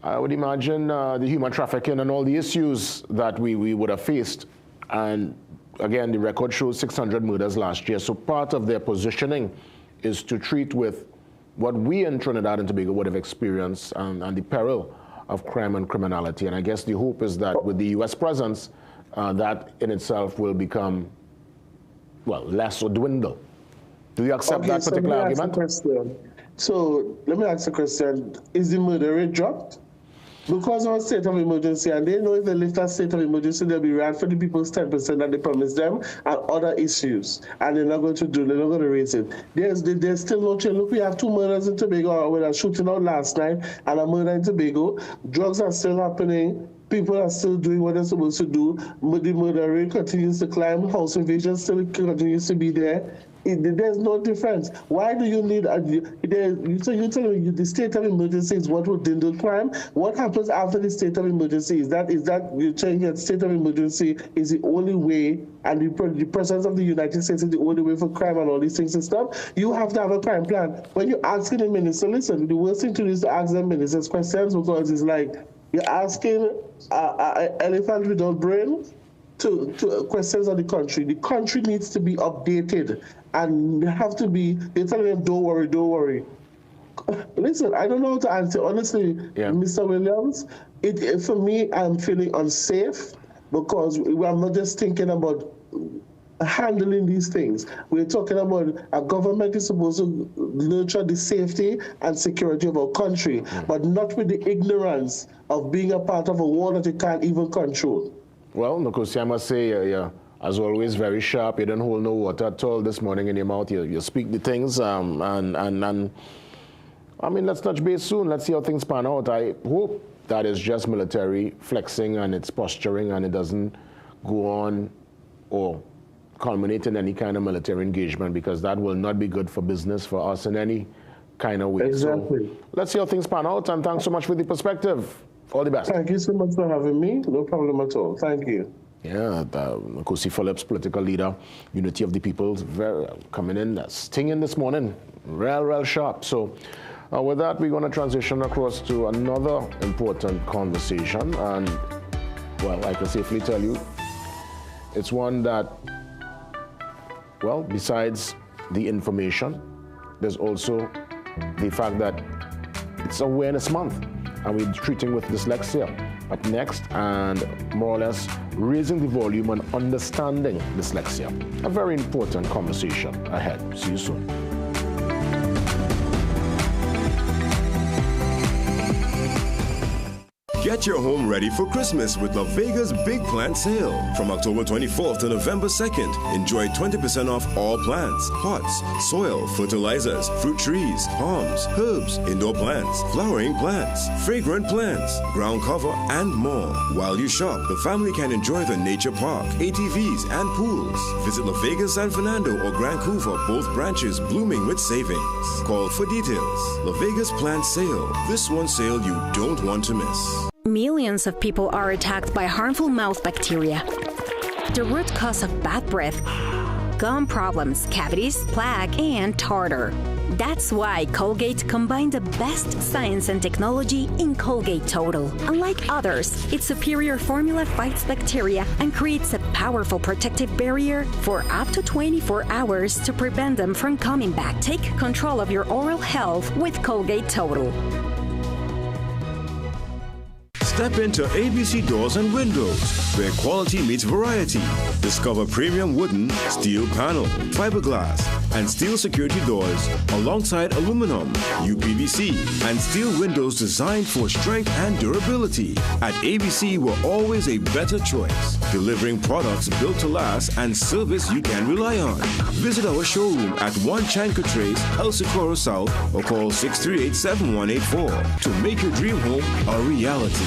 I would imagine, the human trafficking and all the issues that we would have faced. And again, the record shows 600 murders last year. So part of their positioning is to treat with what we in Trinidad and Tobago would have experienced and the peril of crime and criminality. And I guess the hope is that with the U.S. presence, that in itself will become, well, less or dwindle. Do you accept that particular argument? So let me ask a question. Is the murder rate dropped? Because of a state of emergency, and they know if they lift that state of emergency, they'll be right for the people's 10% that they promised them and other issues. And they're not going to raise it. There's still no change. Look, we have 2 murders in Tobago. We had a shooting out last night and a murder in Tobago. Drugs are still happening. People are still doing what they're supposed to do. The murder rate continues to climb. House invasion still continues to be there. There's no difference. Why do you need you're telling me the state of emergency is what will dwindle crime? What happens after the state of emergency? Is that you're saying that state of emergency is the only way, and the presence of the United States is the only way for crime and all these things and stuff? You have to have a crime plan. When you're asking the minister, listen, the worst thing to do is to ask them ministers questions, because it's like you're asking an elephant without brain to questions of the country. The country needs to be updated, and they have to be, they're telling them, don't worry. Listen, I don't know how to answer. Honestly, Mr. Williams, for me, I'm feeling unsafe, because I'm not just thinking about handling these things. We're talking about a government is supposed to nurture the safety and security of our country, but not with the ignorance of being a part of a war that you can't even control. Well, Nkosi, I must say, as always, very sharp. You don't hold no water at all this morning in your mouth. You speak the things, and I mean, let's touch base soon. Let's see how things pan out. I hope that is just military flexing and it's posturing, and it doesn't go on or culminate in any kind of military engagement, because that will not be good for business for us in any kind of way. Exactly. So let's see how things pan out, and thanks so much for the perspective. All the best. Thank you so much for having me. No problem at all. Thank you. Yeah, Nkosi Phillips, political leader, Unity of the People, coming in, stinging this morning, real sharp. So with that, we're going to transition across to another important conversation. And, well, I can safely tell you, It's one that, well, besides the information, there's also the fact that it's Awareness Month, and we're treating with dyslexia up next, and more or less raising the volume and understanding dyslexia. A very important conversation ahead. See you soon. Get your home ready for Christmas with La Vega's Big Plant Sale. From October 24th to November 2nd, enjoy 20% off all plants, pots, soil, fertilizers, fruit trees, palms, herbs, indoor plants, flowering plants, fragrant plants, ground cover, and more. While you shop, the family can enjoy the nature park, ATVs, and pools. Visit La Vega, San Fernando, or Grand Couva, both branches blooming with savings. Call for details. La Vega's Plant Sale. This one sale you don't want to miss. Millions of people are attacked by harmful mouth bacteria. The root cause of bad breath, gum problems, cavities, plaque, and tartar. That's why Colgate combined the best science and technology in Colgate Total. Unlike others, its superior formula fights bacteria and creates a powerful protective barrier for up to 24 hours to prevent them from coming back. Take control of your oral health with Colgate Total. Step into ABC Doors and Windows, where quality meets variety. Discover premium wooden, steel panel, fiberglass, and steel security doors alongside aluminum, UPVC, and steel windows designed for strength and durability. At ABC, we're always a better choice, delivering products built to last and service you can rely on. Visit our showroom at 1 Chanka Trace, El Socorro South, or call 638-7184 to make your dream home a reality.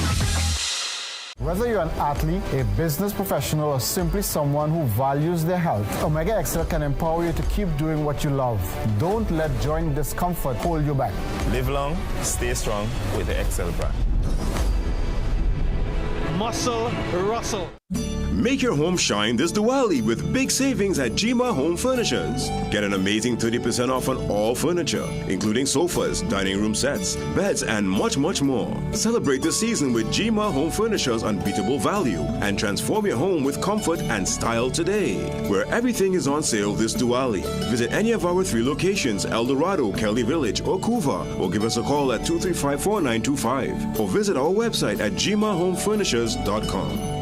Whether you're an athlete, a business professional, or simply someone who values their health, Omega Excel can empower you to keep doing what you love. Don't let joint discomfort hold you back. Live long, stay strong with the Excel brand. Muscle Russell. Make your home shine this Diwali with big savings at Jima Home Furnishers. Get an amazing 30% off on all furniture, including sofas, dining room sets, beds, and much, much more. Celebrate the season with Jima Home Furnishers' unbeatable value and transform your home with comfort and style today. Where everything is on sale this Diwali. Visit any of our 3 locations, El Dorado, Kelly Village, or Couva, or give us a call at 235-4925, or visit our website at jimahomefurnishers.com.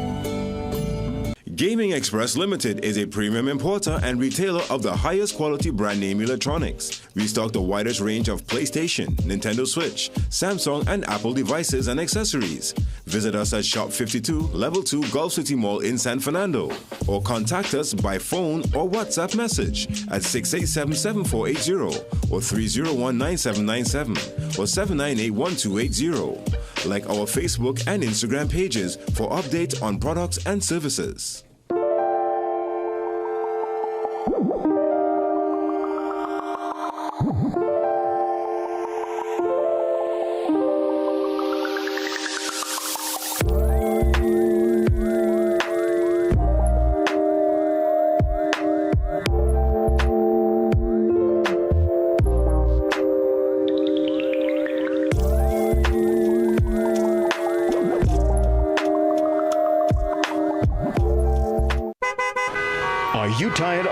Gaming Express Limited is a premium importer and retailer of the highest quality brand name electronics. We stock the widest range of PlayStation, Nintendo Switch, Samsung, and Apple devices and accessories. Visit us at Shop 52, Level 2, Gulf City Mall in San Fernando, or contact us by phone or WhatsApp message at 687-7480 or 301-9797 or 798-1280. Like our Facebook and Instagram pages for updates on products and services.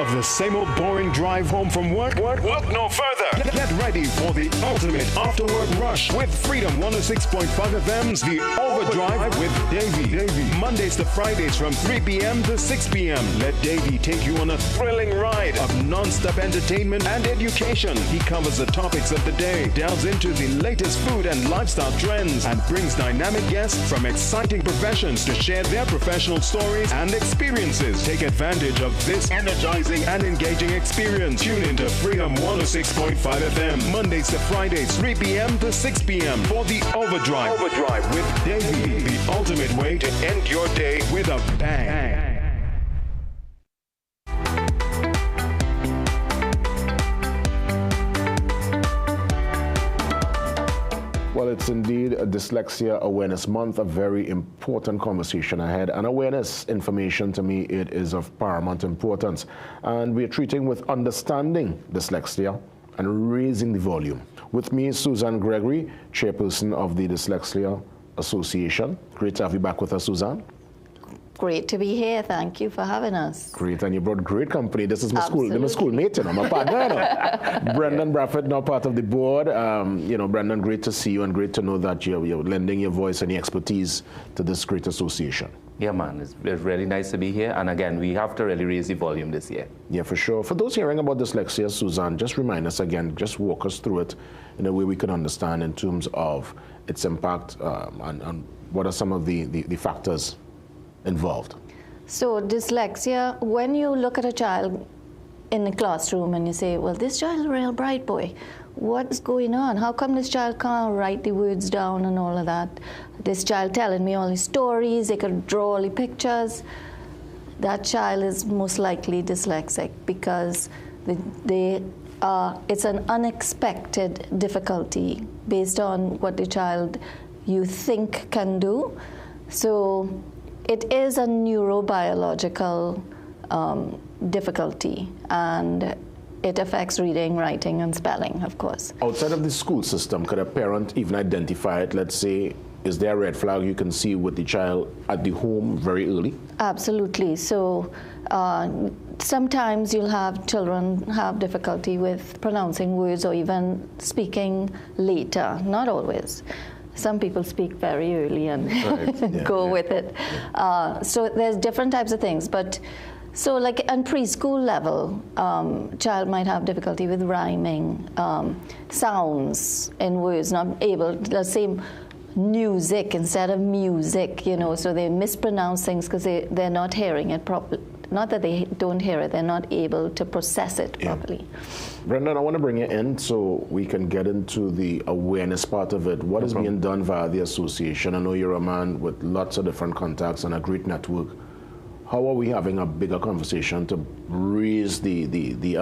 The same old boring drive home from work? Look no further. Get ready for the ultimate after-work rush with Freedom 106.5 FM's The Overdrive with Davey. Mondays to Fridays from 3 p.m. to 6 p.m. Let Davey take you on a thrilling ride of non-stop entertainment and education. He covers the topics of the day, delves into the latest food and lifestyle trends, and brings dynamic guests from exciting professions to share their professional stories and experiences. Take advantage of this energizing and engaging experience. Tune into Freedom 106.5 FM, Mondays to Fridays, 3 p.m. to 6 p.m. for The Overdrive with Davey, the ultimate way to end your day with a bang. Well, it's indeed a Dyslexia Awareness Month, a very important conversation ahead. And awareness information, to me, it is of paramount importance. And we're treating with understanding dyslexia and raising the volume. With me is Suzanne Gregory, chairperson of the Dyslexia Association. Great to have you back with us, Suzanne. Great to be here. Thank you for having us. Great, and you brought great company. This is my schoolmate, my partner. Brendan Bradford, now part of the board. Brendan, great to see you and great to know that you're lending your voice and your expertise to this great association. Yeah, man, it's really nice to be here. And again, we have to really raise the volume this year. Yeah, for sure. For those hearing about dyslexia, Suzanne, just remind us again, just walk us through it in a way we can understand in terms of its impact and what are some of the factors involved. So dyslexia, when you look at a child in the classroom and you say, well, this child's a real bright boy. What's going on? How come this child can't write the words down and all of that? This child telling me all these stories, they could draw all the pictures. That child is most likely dyslexic because it's an unexpected difficulty based on what the child you think can do. So it is a neurobiological difficulty, and it affects reading, writing, and spelling, of course. Outside of the school system, could a parent even identify it? Let's say, is there a red flag you can see with the child at the home very early? Absolutely. So sometimes you'll have children have difficulty with pronouncing words or even speaking later, not always. Some people speak very early and go with it. So there's different types of things. But so like on preschool level, child might have difficulty with rhyming, sounds in words, not able to say music instead of music, so they mispronounce things because they're not hearing it properly. Not that they don't hear it, they're not able to process it properly. Brendan, I want to bring you in so we can get into the awareness part of it. What is being done via the association? I know you're a man with lots of different contacts and a great network. How are we having a bigger conversation to raise the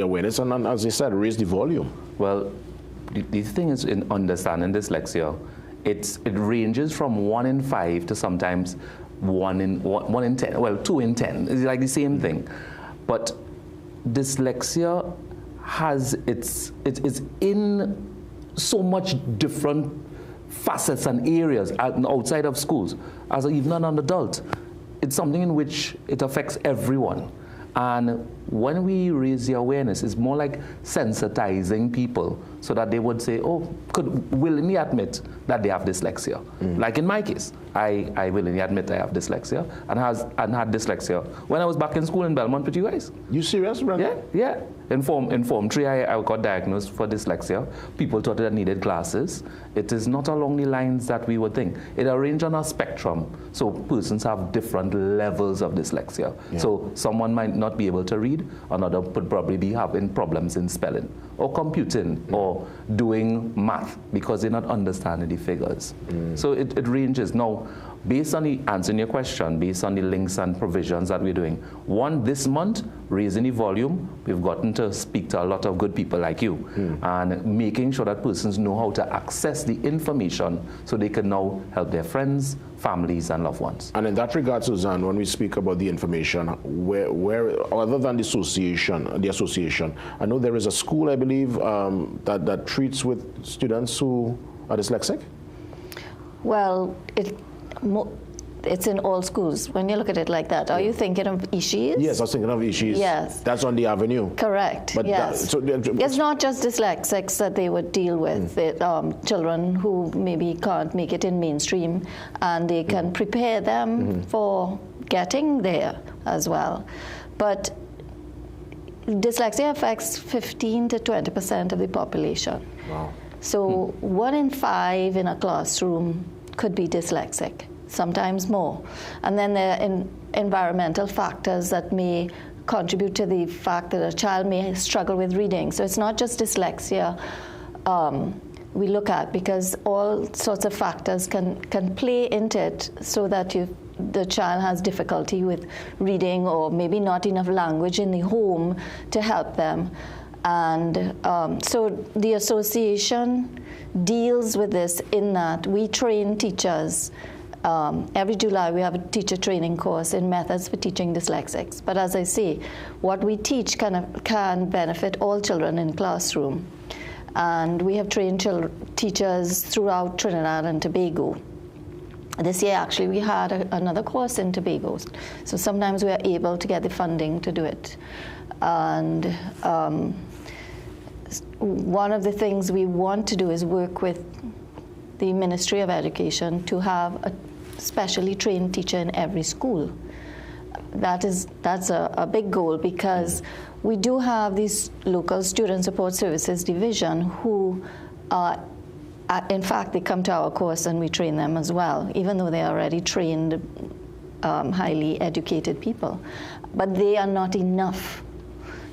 awareness and, as you said, raise the volume? Well, the thing is in understanding dyslexia, it ranges from 1 in 5 to sometimes 1 in 10. Well, 2 in 10. It's like the same thing. But dyslexia has it's in so much different facets and areas outside of schools. As even an adult, it's something in which it affects everyone. And when we raise the awareness, it's more like sensitizing people so that they would say, could willingly admit that they have dyslexia. Like in my case, I willingly admit I have dyslexia and had dyslexia when I was back in school in Belmont with you guys. You serious, brother? Yeah. In Form 3, I got diagnosed for dyslexia. People thought that I needed glasses. It is not along the lines that we would think. It arranged on a spectrum. So persons have different levels of dyslexia. Yeah. So someone might not be able to read, another would probably be having problems in spelling or computing or doing math because they're not understanding the figures. So it ranges. Now, based on the answering your question, based on the links and provisions that we're doing, this month, raising the volume, we've gotten to speak to a lot of good people like you and making sure that persons know how to access the information so they can now help their friends, families, and loved ones. And in that regard, Suzanne, when we speak about the information, where other than the association, I know there is a school, I believe, that treats with students who are dyslexic? Well, it's in all schools. When you look at it like that, are you thinking of Ishis? Yes, I was thinking of Ishis. Yes. That's on the avenue. Correct, but yes. It's not just dyslexics that they would deal with. Children who maybe can't make it in mainstream, and they can prepare them for getting there as well. But dyslexia affects 15 to 20% of the population. Wow. So 1 in 5 in a classroom could be dyslexic, sometimes more. And then there are environmental factors that may contribute to the fact that a child may struggle with reading. So it's not just dyslexia we look at, because all sorts of factors can play into it so that the child has difficulty with reading or maybe not enough language in the home to help them. And so the association deals with this in that we train teachers. Every July we have a teacher training course in methods for teaching dyslexics. But as I say, what we teach can benefit all children in classroom. And we have trained teachers throughout Trinidad and Tobago. This year, actually, we had another course in Tobago. So sometimes we are able to get the funding to do it. And one of the things we want to do is work with the Ministry of Education to have a specially trained teacher in every school. That's a big goal, because we do have these local student support services division who are, in fact, they come to our course and we train them as well, even though they are already trained, highly educated people. But they are not enough.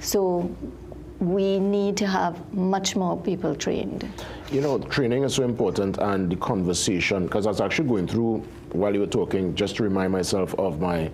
So we need to have much more people trained. You know, training is so important, and the conversation, because I was actually going through, while you were talking, just to remind myself of my,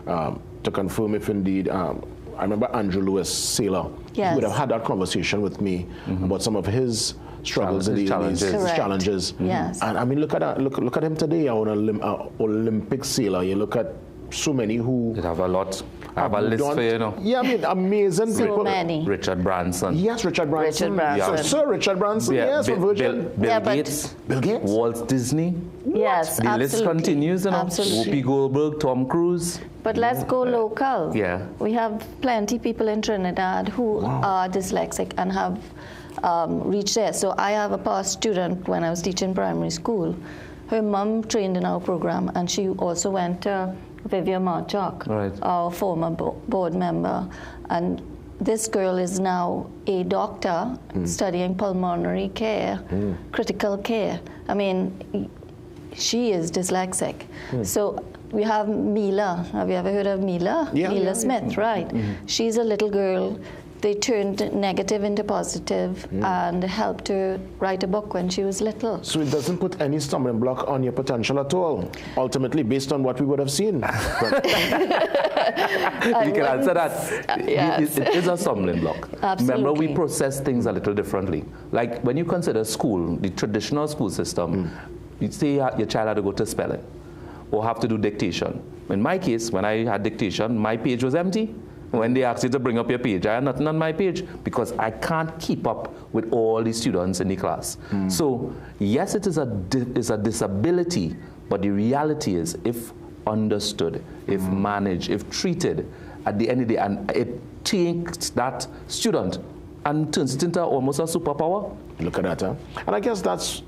to confirm if indeed, I remember Andrew Lewis Saylor. Yes. He would have had that conversation with me about some of his struggles and challenges. Yes. And I mean, look at him today, an Olympic sailor. You look at so many who have a lot. I have a list for you know. Yeah, I mean, amazing so people. many. Richard Branson. Yes, Richard Branson. Richard Branson. Yeah. Sir Richard Branson, yes, from Virgin. Bill Gates. Bill Gates. Walt Disney. Yes, the list continues, you know. Absolutely. Whoopi Goldberg, Tom Cruise. But let's go local. Yeah. We have plenty people in Trinidad who are dyslexic and have reached there. So I have a past student when I was teaching primary school. Her mom trained in our program, and she also went to Vivian Marchak, our former board member. And this girl is now a doctor studying pulmonary care, critical care. I mean, she is dyslexic. So we have Mila. Have you ever heard of Mila? Mila Smith, right. She's a little girl. They turned negative into positive and helped her write a book when she was little. So it doesn't put any stumbling block on your potential at all, ultimately, based on what we would have seen. You can answer that. Yes. It is a stumbling block. Absolutely. Remember, we process things a little differently. Like when you consider school, the traditional school system, you say your child had to go to spelling or have to do dictation. In my case, when I had dictation, my page was empty. When they asked you to bring up your page, I had nothing on my page because I can't keep up with all the students in the class. So yes, it is a disability, but the reality is, if understood, if managed, if treated, at the end of the day, and it takes that student and turns it into almost a superpower. Look at that, huh? And I guess that's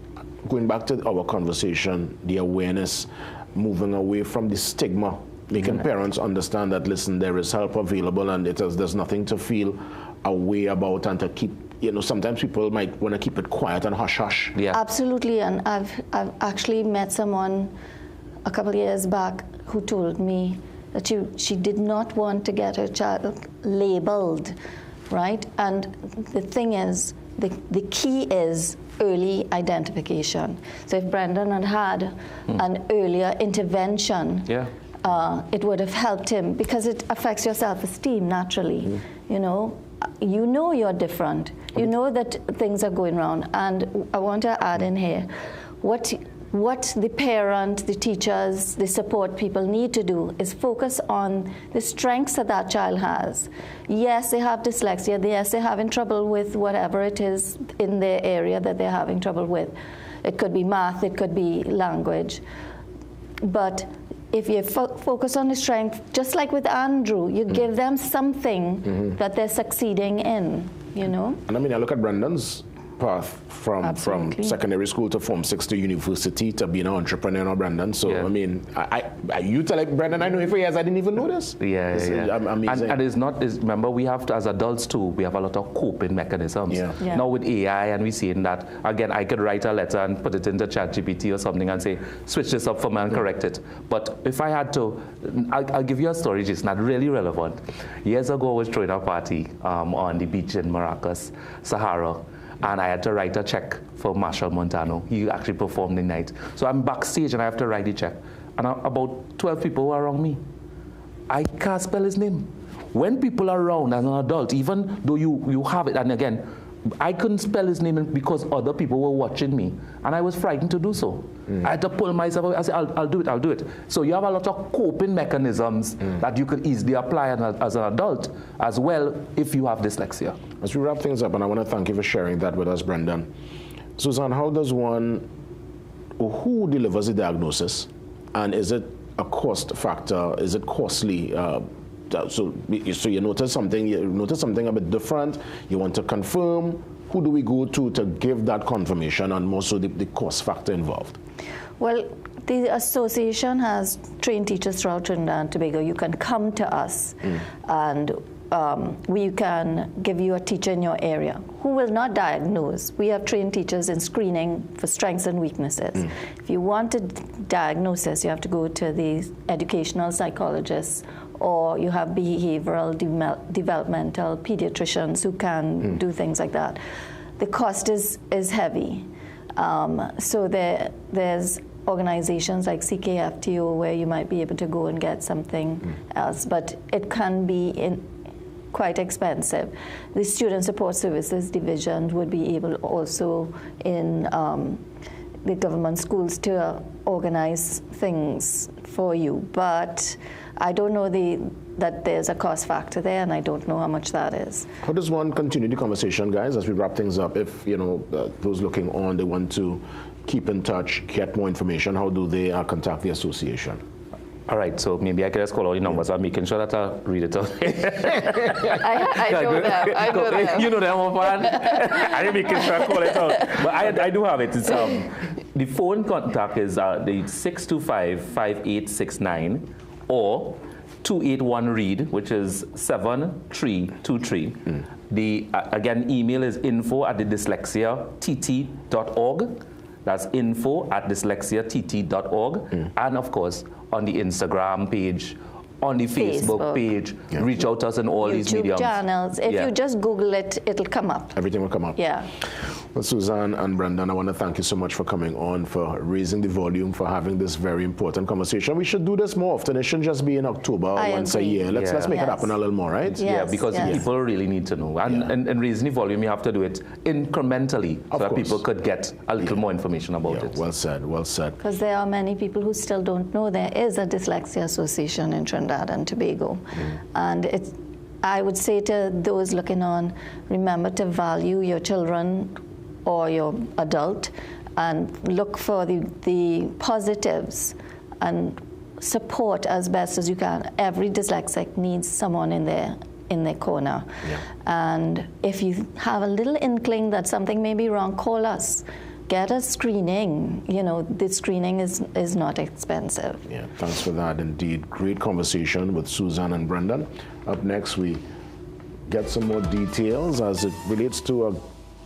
going back to our conversation, the awareness, moving away from the stigma, making parents understand that, listen, there is help available, and there's nothing to feel away about, and to keep, you know, sometimes people might want to keep it quiet and hush-hush. Yeah. Absolutely, and I've actually met someone a couple of years back who told me that she did not want to get her child labeled, right? And the thing is, the key is early identification. So if Brendan had had an earlier intervention, it would have helped him, because it affects your self-esteem naturally. You know you're different. You know that things are going wrong. And I want to add in here, what the parent, the teachers, the support people need to do is focus on the strengths that child has. Yes, they have dyslexia. Yes, they're having trouble with whatever it is in their area that they're having trouble with. It could be math, it could be language. But if you focus on the strength, just like with Andrew, you give them something that they're succeeding in, you know? And I mean, I look at Brendan's path from secondary school to Form 6 to university to being an entrepreneur now, Brendan. So, I mean, you tell like, Brendan, I know him for years, I didn't even know this. Amazing. And it's not, remember, we have to, as adults too, we have a lot of coping mechanisms. Now with AI, and we're seeing that, again, I could write a letter and put it into ChatGPT or something and say, switch this up for me and correct it. But if I had to, I'll give you a story, just not really relevant. Years ago, I was throwing a party on the beach in Maracas, Sahara. And I had to write a check for Marshall Montano. He actually performed the night. So I'm backstage and I have to write the check. And about 12 people were around me. I can't spell his name. When people are around as an adult, even though you have it, and again, I couldn't spell his name because other people were watching me. And I was frightened to do so. I had to pull myself away. I said, I'll do it. So you have a lot of coping mechanisms that you could easily apply as an adult as well if you have dyslexia. As we wrap things up, and I want to thank you for sharing that with us, Brendan. Suzanne, how does one, or who delivers the diagnosis? And is it a cost factor? Is it costly? So you notice something a bit different. You want to confirm. Who do we go to give that confirmation, and more so the cost factor involved? Well, the association has trained teachers throughout Trinidad and Tobago. You can come to us and we can give you a teacher in your area who will not diagnose. We have trained teachers in screening for strengths and weaknesses. If you want a diagnosis, you have to go to the educational psychologists, or you have behavioral developmental pediatricians who can do things like that. The cost is heavy. So there's organizations like CKFTO where you might be able to go and get something else, but it can be quite expensive. The Student Support Services Division would be able also in the government schools to organize things for you, but I don't know that there's a cost factor there, and I don't know how much that is. How does one continue the conversation, guys, as we wrap things up? If those looking on, they want to keep in touch, get more information, how do they contact the association? All right, so maybe I can just call all the numbers. I'm making sure that I read it out. I know them. I know them. You know them, man. I'm making sure I call it out. But I do have it. It's, the phone contact is the 625-5869 or 281-READ, which is 7323. The again, email is info@thedyslexiatt.org. That's info@dyslexiatt.org. And of course, on the Instagram page, on the Facebook page, reach out to us in all these mediums. YouTube channels. If you just Google it, it'll come up. Everything will come up. Yeah. Well, Suzanne and Brendan, I want to thank you so much for coming on, for raising the volume, for having this very important conversation. We should do this more often. It shouldn't just be in October once a year. Let's make it happen a little more, right? Yeah, because people really need to know. And raising the volume, you have to do it incrementally so that people could get a little more information about it. Well said, well said. Because there are many people who still don't know there is a dyslexia association in Trinidad and Tobago. And I would say to those looking on, remember to value your children or your adult and look for the positives and support as best as you can. Every dyslexic needs someone in their corner. And if you have a little inkling that something may be wrong, call us. Get a screening. The screening is not expensive. Yeah, thanks for that. Indeed, great conversation with Suzanne and Brendan. Up next, we get some more details as it relates to a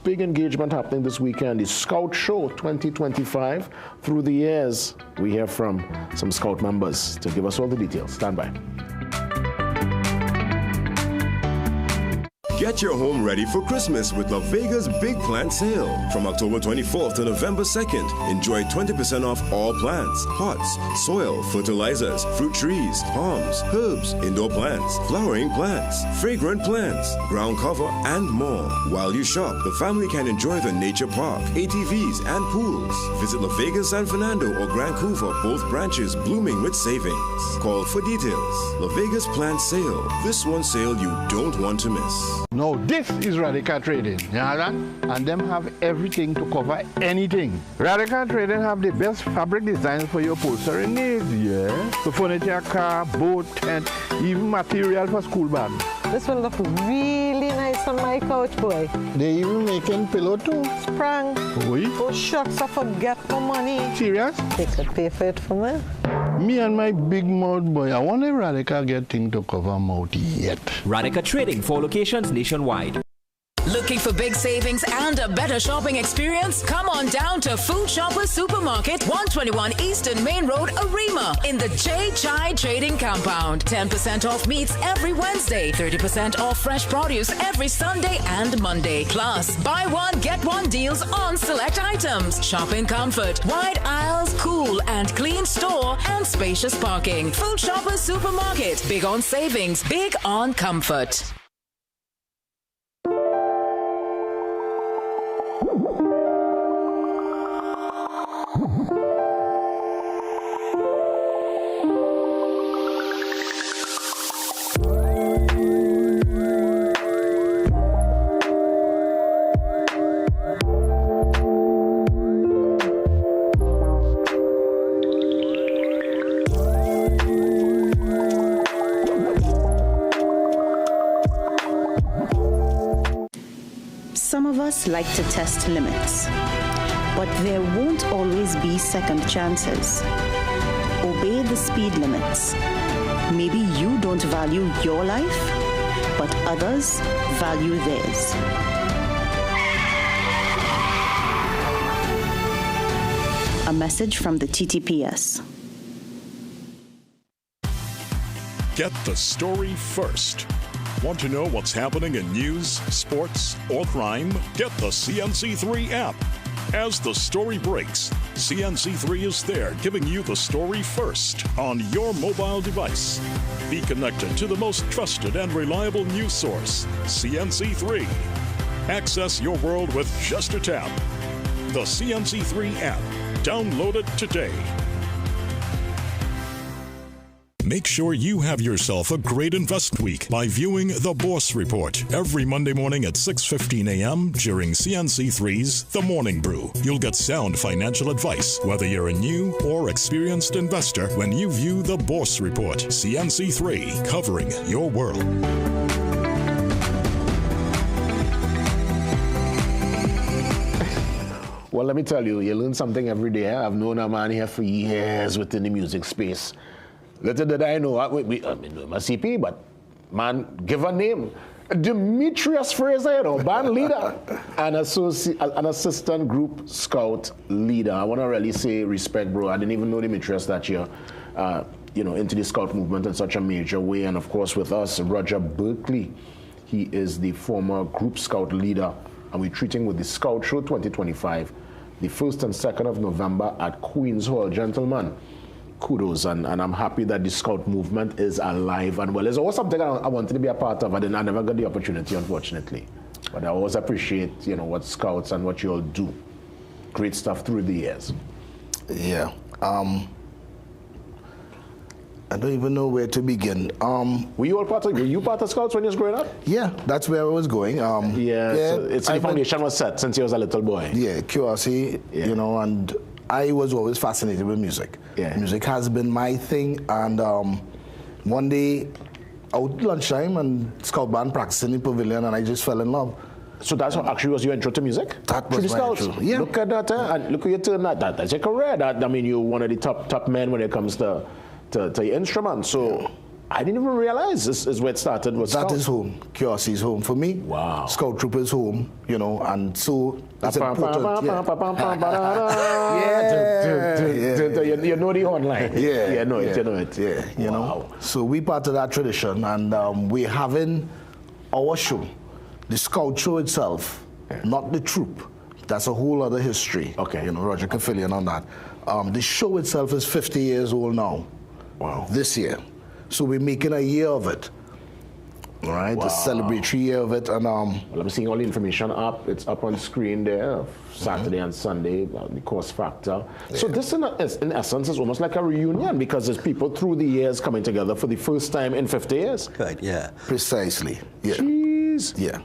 big engagement happening this weekend, the Scout Show 2025. Through the years, we hear from some Scout members to give us all the details. Stand by. Get your home ready for Christmas with La Vega's Big Plant Sale. From October 24th to November 2nd, enjoy 20% off all plants, pots, soil, fertilizers, fruit trees, palms, herbs, indoor plants, flowering plants, fragrant plants, ground cover, and more. While you shop, the family can enjoy the nature park, ATVs, and pools. Visit La Vega, San Fernando, or Grand Couva, both branches blooming with savings. Call for details. La Vega's Plant Sale. This one sale you don't want to miss. No, this is Radical Trading, you know that? And them have everything to cover anything. Radical Trading have the best fabric designs for your upholstery needs, So furniture, car, boat, tent, even material for school bags. This will look really nice on my couch, boy. They even making pillow too. Sprang. Oh, shucks, I forget my money. Serious? They could pay for it for me. Me and my big mouth boy, I want a Radical get thing to cover mouth yet. Radical Trading, 4 locations nationwide. Looking for big savings and a better shopping experience? Come on down to Food Shoppers Supermarket, 121 Eastern Main Road, Arima, in the J Chai Trading Compound. 10% off meats every Wednesday, 30% off fresh produce every Sunday and Monday. Plus, buy one, get one deals on select items. Shop in comfort, wide aisles, cool and clean store, and spacious parking. Food Shoppers Supermarket, big on savings, big on comfort. of us like to test limits, but there won't always be second chances. Obey the speed limits. Maybe you don't value your life, but others value theirs. A message from the TTPS. Get the story first. Want to know what's happening in news, sports, or crime? Get the CNC3 app. As the story breaks, CNC3 is there giving you the story first on your mobile device. Be connected to the most trusted and reliable news source, CNC3. Access your world with just a tap. The CNC3 app. Download it today. Make sure you have yourself a great investment week by viewing The Boss Report every Monday morning at 6:15 a.m. during CNC3's The Morning Brew. You'll get sound financial advice, whether you're a new or experienced investor, when you view The Boss Report. CNC3, covering your world. Well, let me tell you, you learn something every day. I've known a man here for years within the music space. Little did I know, I mean, I'm a CP, but man, give a name. Demetrius Fraser, band leader and an assistant group scout leader. I want to really say respect, bro. I didn't even know Demetrius that year, into the scout movement in such a major way. And of course, with us, Roger Berkeley. He is the former group scout leader, and we're treating with the Scout Show 2025, the 1st and 2nd of November at Queen's Hall. Gentlemen, kudos, and I'm happy that the scout movement is alive and well. It's always something I wanted to be a part of, and I never got the opportunity, unfortunately. But I always appreciate, what scouts and what you all do. Great stuff through the years. Yeah. I don't even know where to begin. Were you part of scouts when you was growing up? Yeah, that's where I was going. So the foundation was set since you was a little boy. Yeah, QRC, and I was always fascinated with music. Yeah. Music has been my thing, and one day, out lunchtime, and scout band practicing in the pavilion, and I just fell in love. So that's what actually was your intro to music? That was my intro. Yeah. Look at that, and look at you turn that. That's your career. You're one of the top men when it comes to your instrument. So I didn't even realize this is where it started. That is home. QRC is home for me. Wow. Scout Troop is home, and so it's important. You know the online. Yeah. You know it. Yeah, Wow. So we part of that tradition, and we're having our show, the Scout Show itself, not the troop. That's a whole other history. Okay. Roger can fill in on that. The show itself is 50 years old now. Wow. This year. So we're making a year of it. All right, Wow. a celebratory year of it. And well, I'm seeing all the information up. It's up on screen there, Saturday and Sunday, the cost factor. Yeah. So this, in essence, is almost like a reunion, because there's people through the years coming together for the first time in 50 years. Right, yeah. Precisely. Yeah. Jeez. Yeah.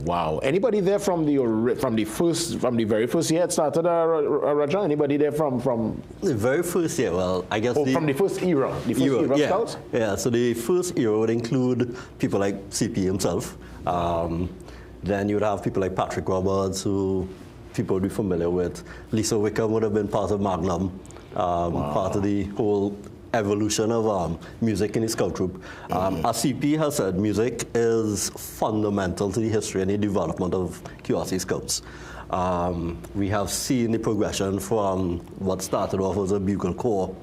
Wow. Anybody there from the very first year it started, Raja? Anybody there from the very first year? Well, I guess from the first era, yeah. Scouts? Yeah. So the first era would include people like CP himself. Then you would have people like Patrick Roberts, who people would be familiar with. Lisa Wickham would have been part of Magnum, part of the whole evolution of music in the scout troop. As CP has said, music is fundamental to the history and the development of QRC Scouts. We have seen the progression from what started off as a bugle corps,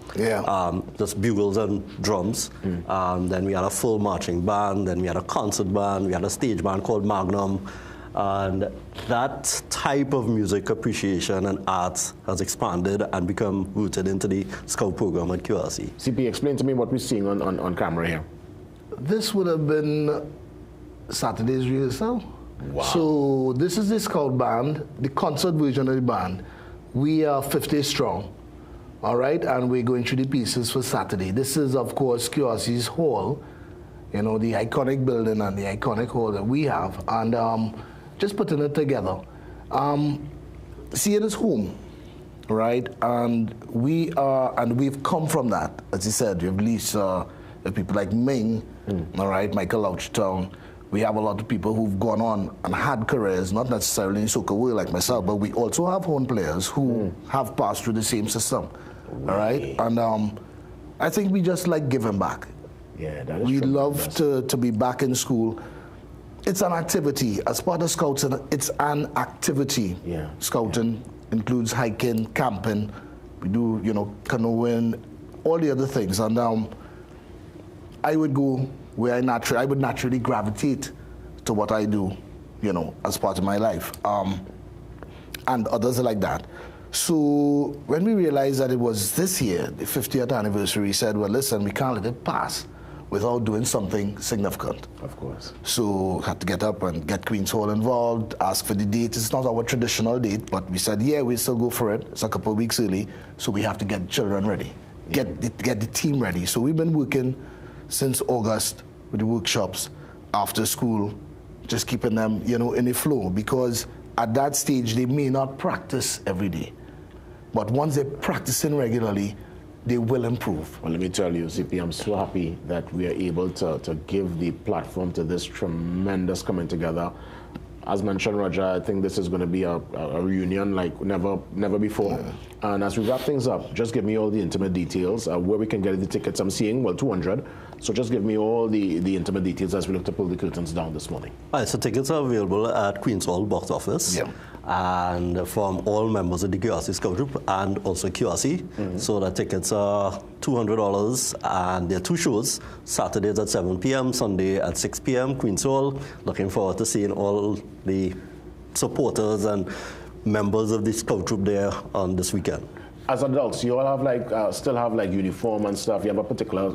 just bugles and drums. Then we had a full marching band, then we had a concert band, we had a stage band called Magnum. And that type of music appreciation and art has expanded and become rooted into the Scout program at QRC. CP, explain to me what we're seeing on camera here. This would have been Saturday's rehearsal. Wow. So this is the Scout band, the concert version of the band. We are 50 strong, all right? And we're going through the pieces for Saturday. This is, of course, QRC's hall, the iconic building and the iconic hall that we have. And just putting it together. See, it is home, right? And we've come from that. As you said, we've released people like Ming, all right, Michael Ouchtown. We have a lot of people who've gone on and had careers, not necessarily in soccer world like myself, but we also have own players who have passed through the same system. All right? And I think we just like giving back. Yeah, that is We true. love to be back in school. It's an activity. As part of Scouting, it's an activity. Yeah. Scouting includes hiking, camping. We do, canoeing, all the other things. And I would go where I would naturally gravitate to what I do, as part of my life. And others are like that. So when we realized that it was this year, the 50th anniversary, we said, well, listen, we can't let it pass without doing something significant. Of course. So had to get up and get Queen's Hall involved, ask for the date. It's not our traditional date, but we said, yeah, we'll still go for it. It's a couple of weeks early, so we have to get children ready, get the team ready. So we've been working since August with the workshops after school, just keeping them, in the flow, because at that stage, they may not practice every day. But once they're practicing regularly, they will improve. Well, let me tell you, CP, I'm so happy that we are able to give the platform to this tremendous coming together. As mentioned, Roger, I think this is going to be a reunion like never before. Yeah. And as we wrap things up, just give me all the intimate details, where we can get the tickets. I'm seeing, 200. So just give me all the intimate details as we look to pull the curtains down this morning. All right, so tickets are available at Queen's Hall box office. Yeah. And from all members of the QRC Scout Group and also QRC. So the tickets are $200, and there are 2 shows, Saturdays at 7 p.m., Sunday at 6 p.m., Queen's Hall. Looking forward to seeing all the supporters and members of the Scout Group there on this weekend. As adults, you all have still have uniform and stuff. You have a particular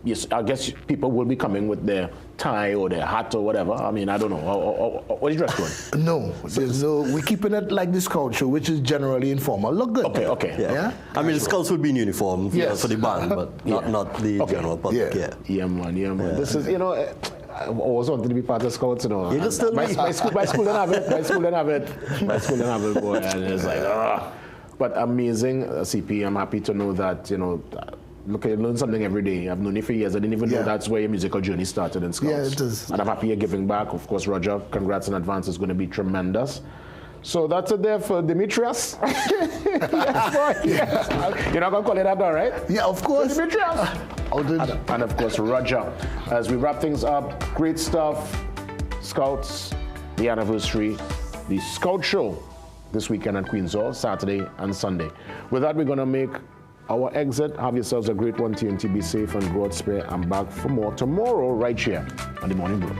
yes, I guess people will be coming with their tie or their hat or whatever. I mean, I don't know. What is your dress code? No, we're keeping it like this culture, which is generally informal. Look good. Okay. Yeah. I mean, the scouts will be in uniform for the band, but not the general public. Yeah, man. This is, I always wanted to be part of Scouts, You can still my school didn't have it. My school didn't have it, boy, and it's like, But amazing, CP. I'm happy to know that, look, I learn something every day. I've known you for years. I didn't even know that's where your musical journey started in Scouts. Yeah, it is. And I'm happy you're giving back. Of course, Roger, congrats in advance. It's going to be tremendous. So that's it there for Demetrius. Yes, boy. Yes. You're not going to call it that, right? Yeah, of course. So Demetrius. And of course, Roger. As we wrap things up, great stuff. Scouts, the anniversary, the Scout Show this weekend at Queen's Hall, Saturday and Sunday. With that, we're going to make our exit. Have yourselves a great one, TNT. Be safe and go out spare. I'm back for more tomorrow right here on the Morning Brew.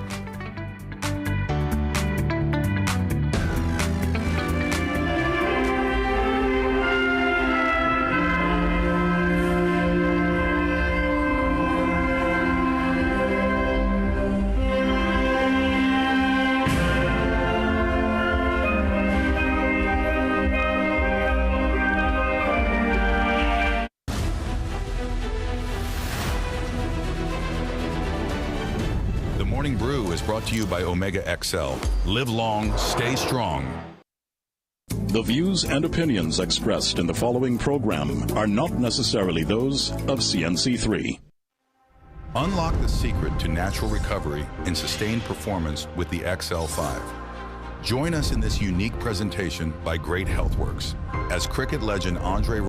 Brought to you by Omega XL. Live long, stay strong. The views and opinions expressed in the following program are not necessarily those of CNC3. Unlock the secret to natural recovery and sustained performance with the XL5. Join us in this unique presentation by Great Healthworks as cricket legend Andre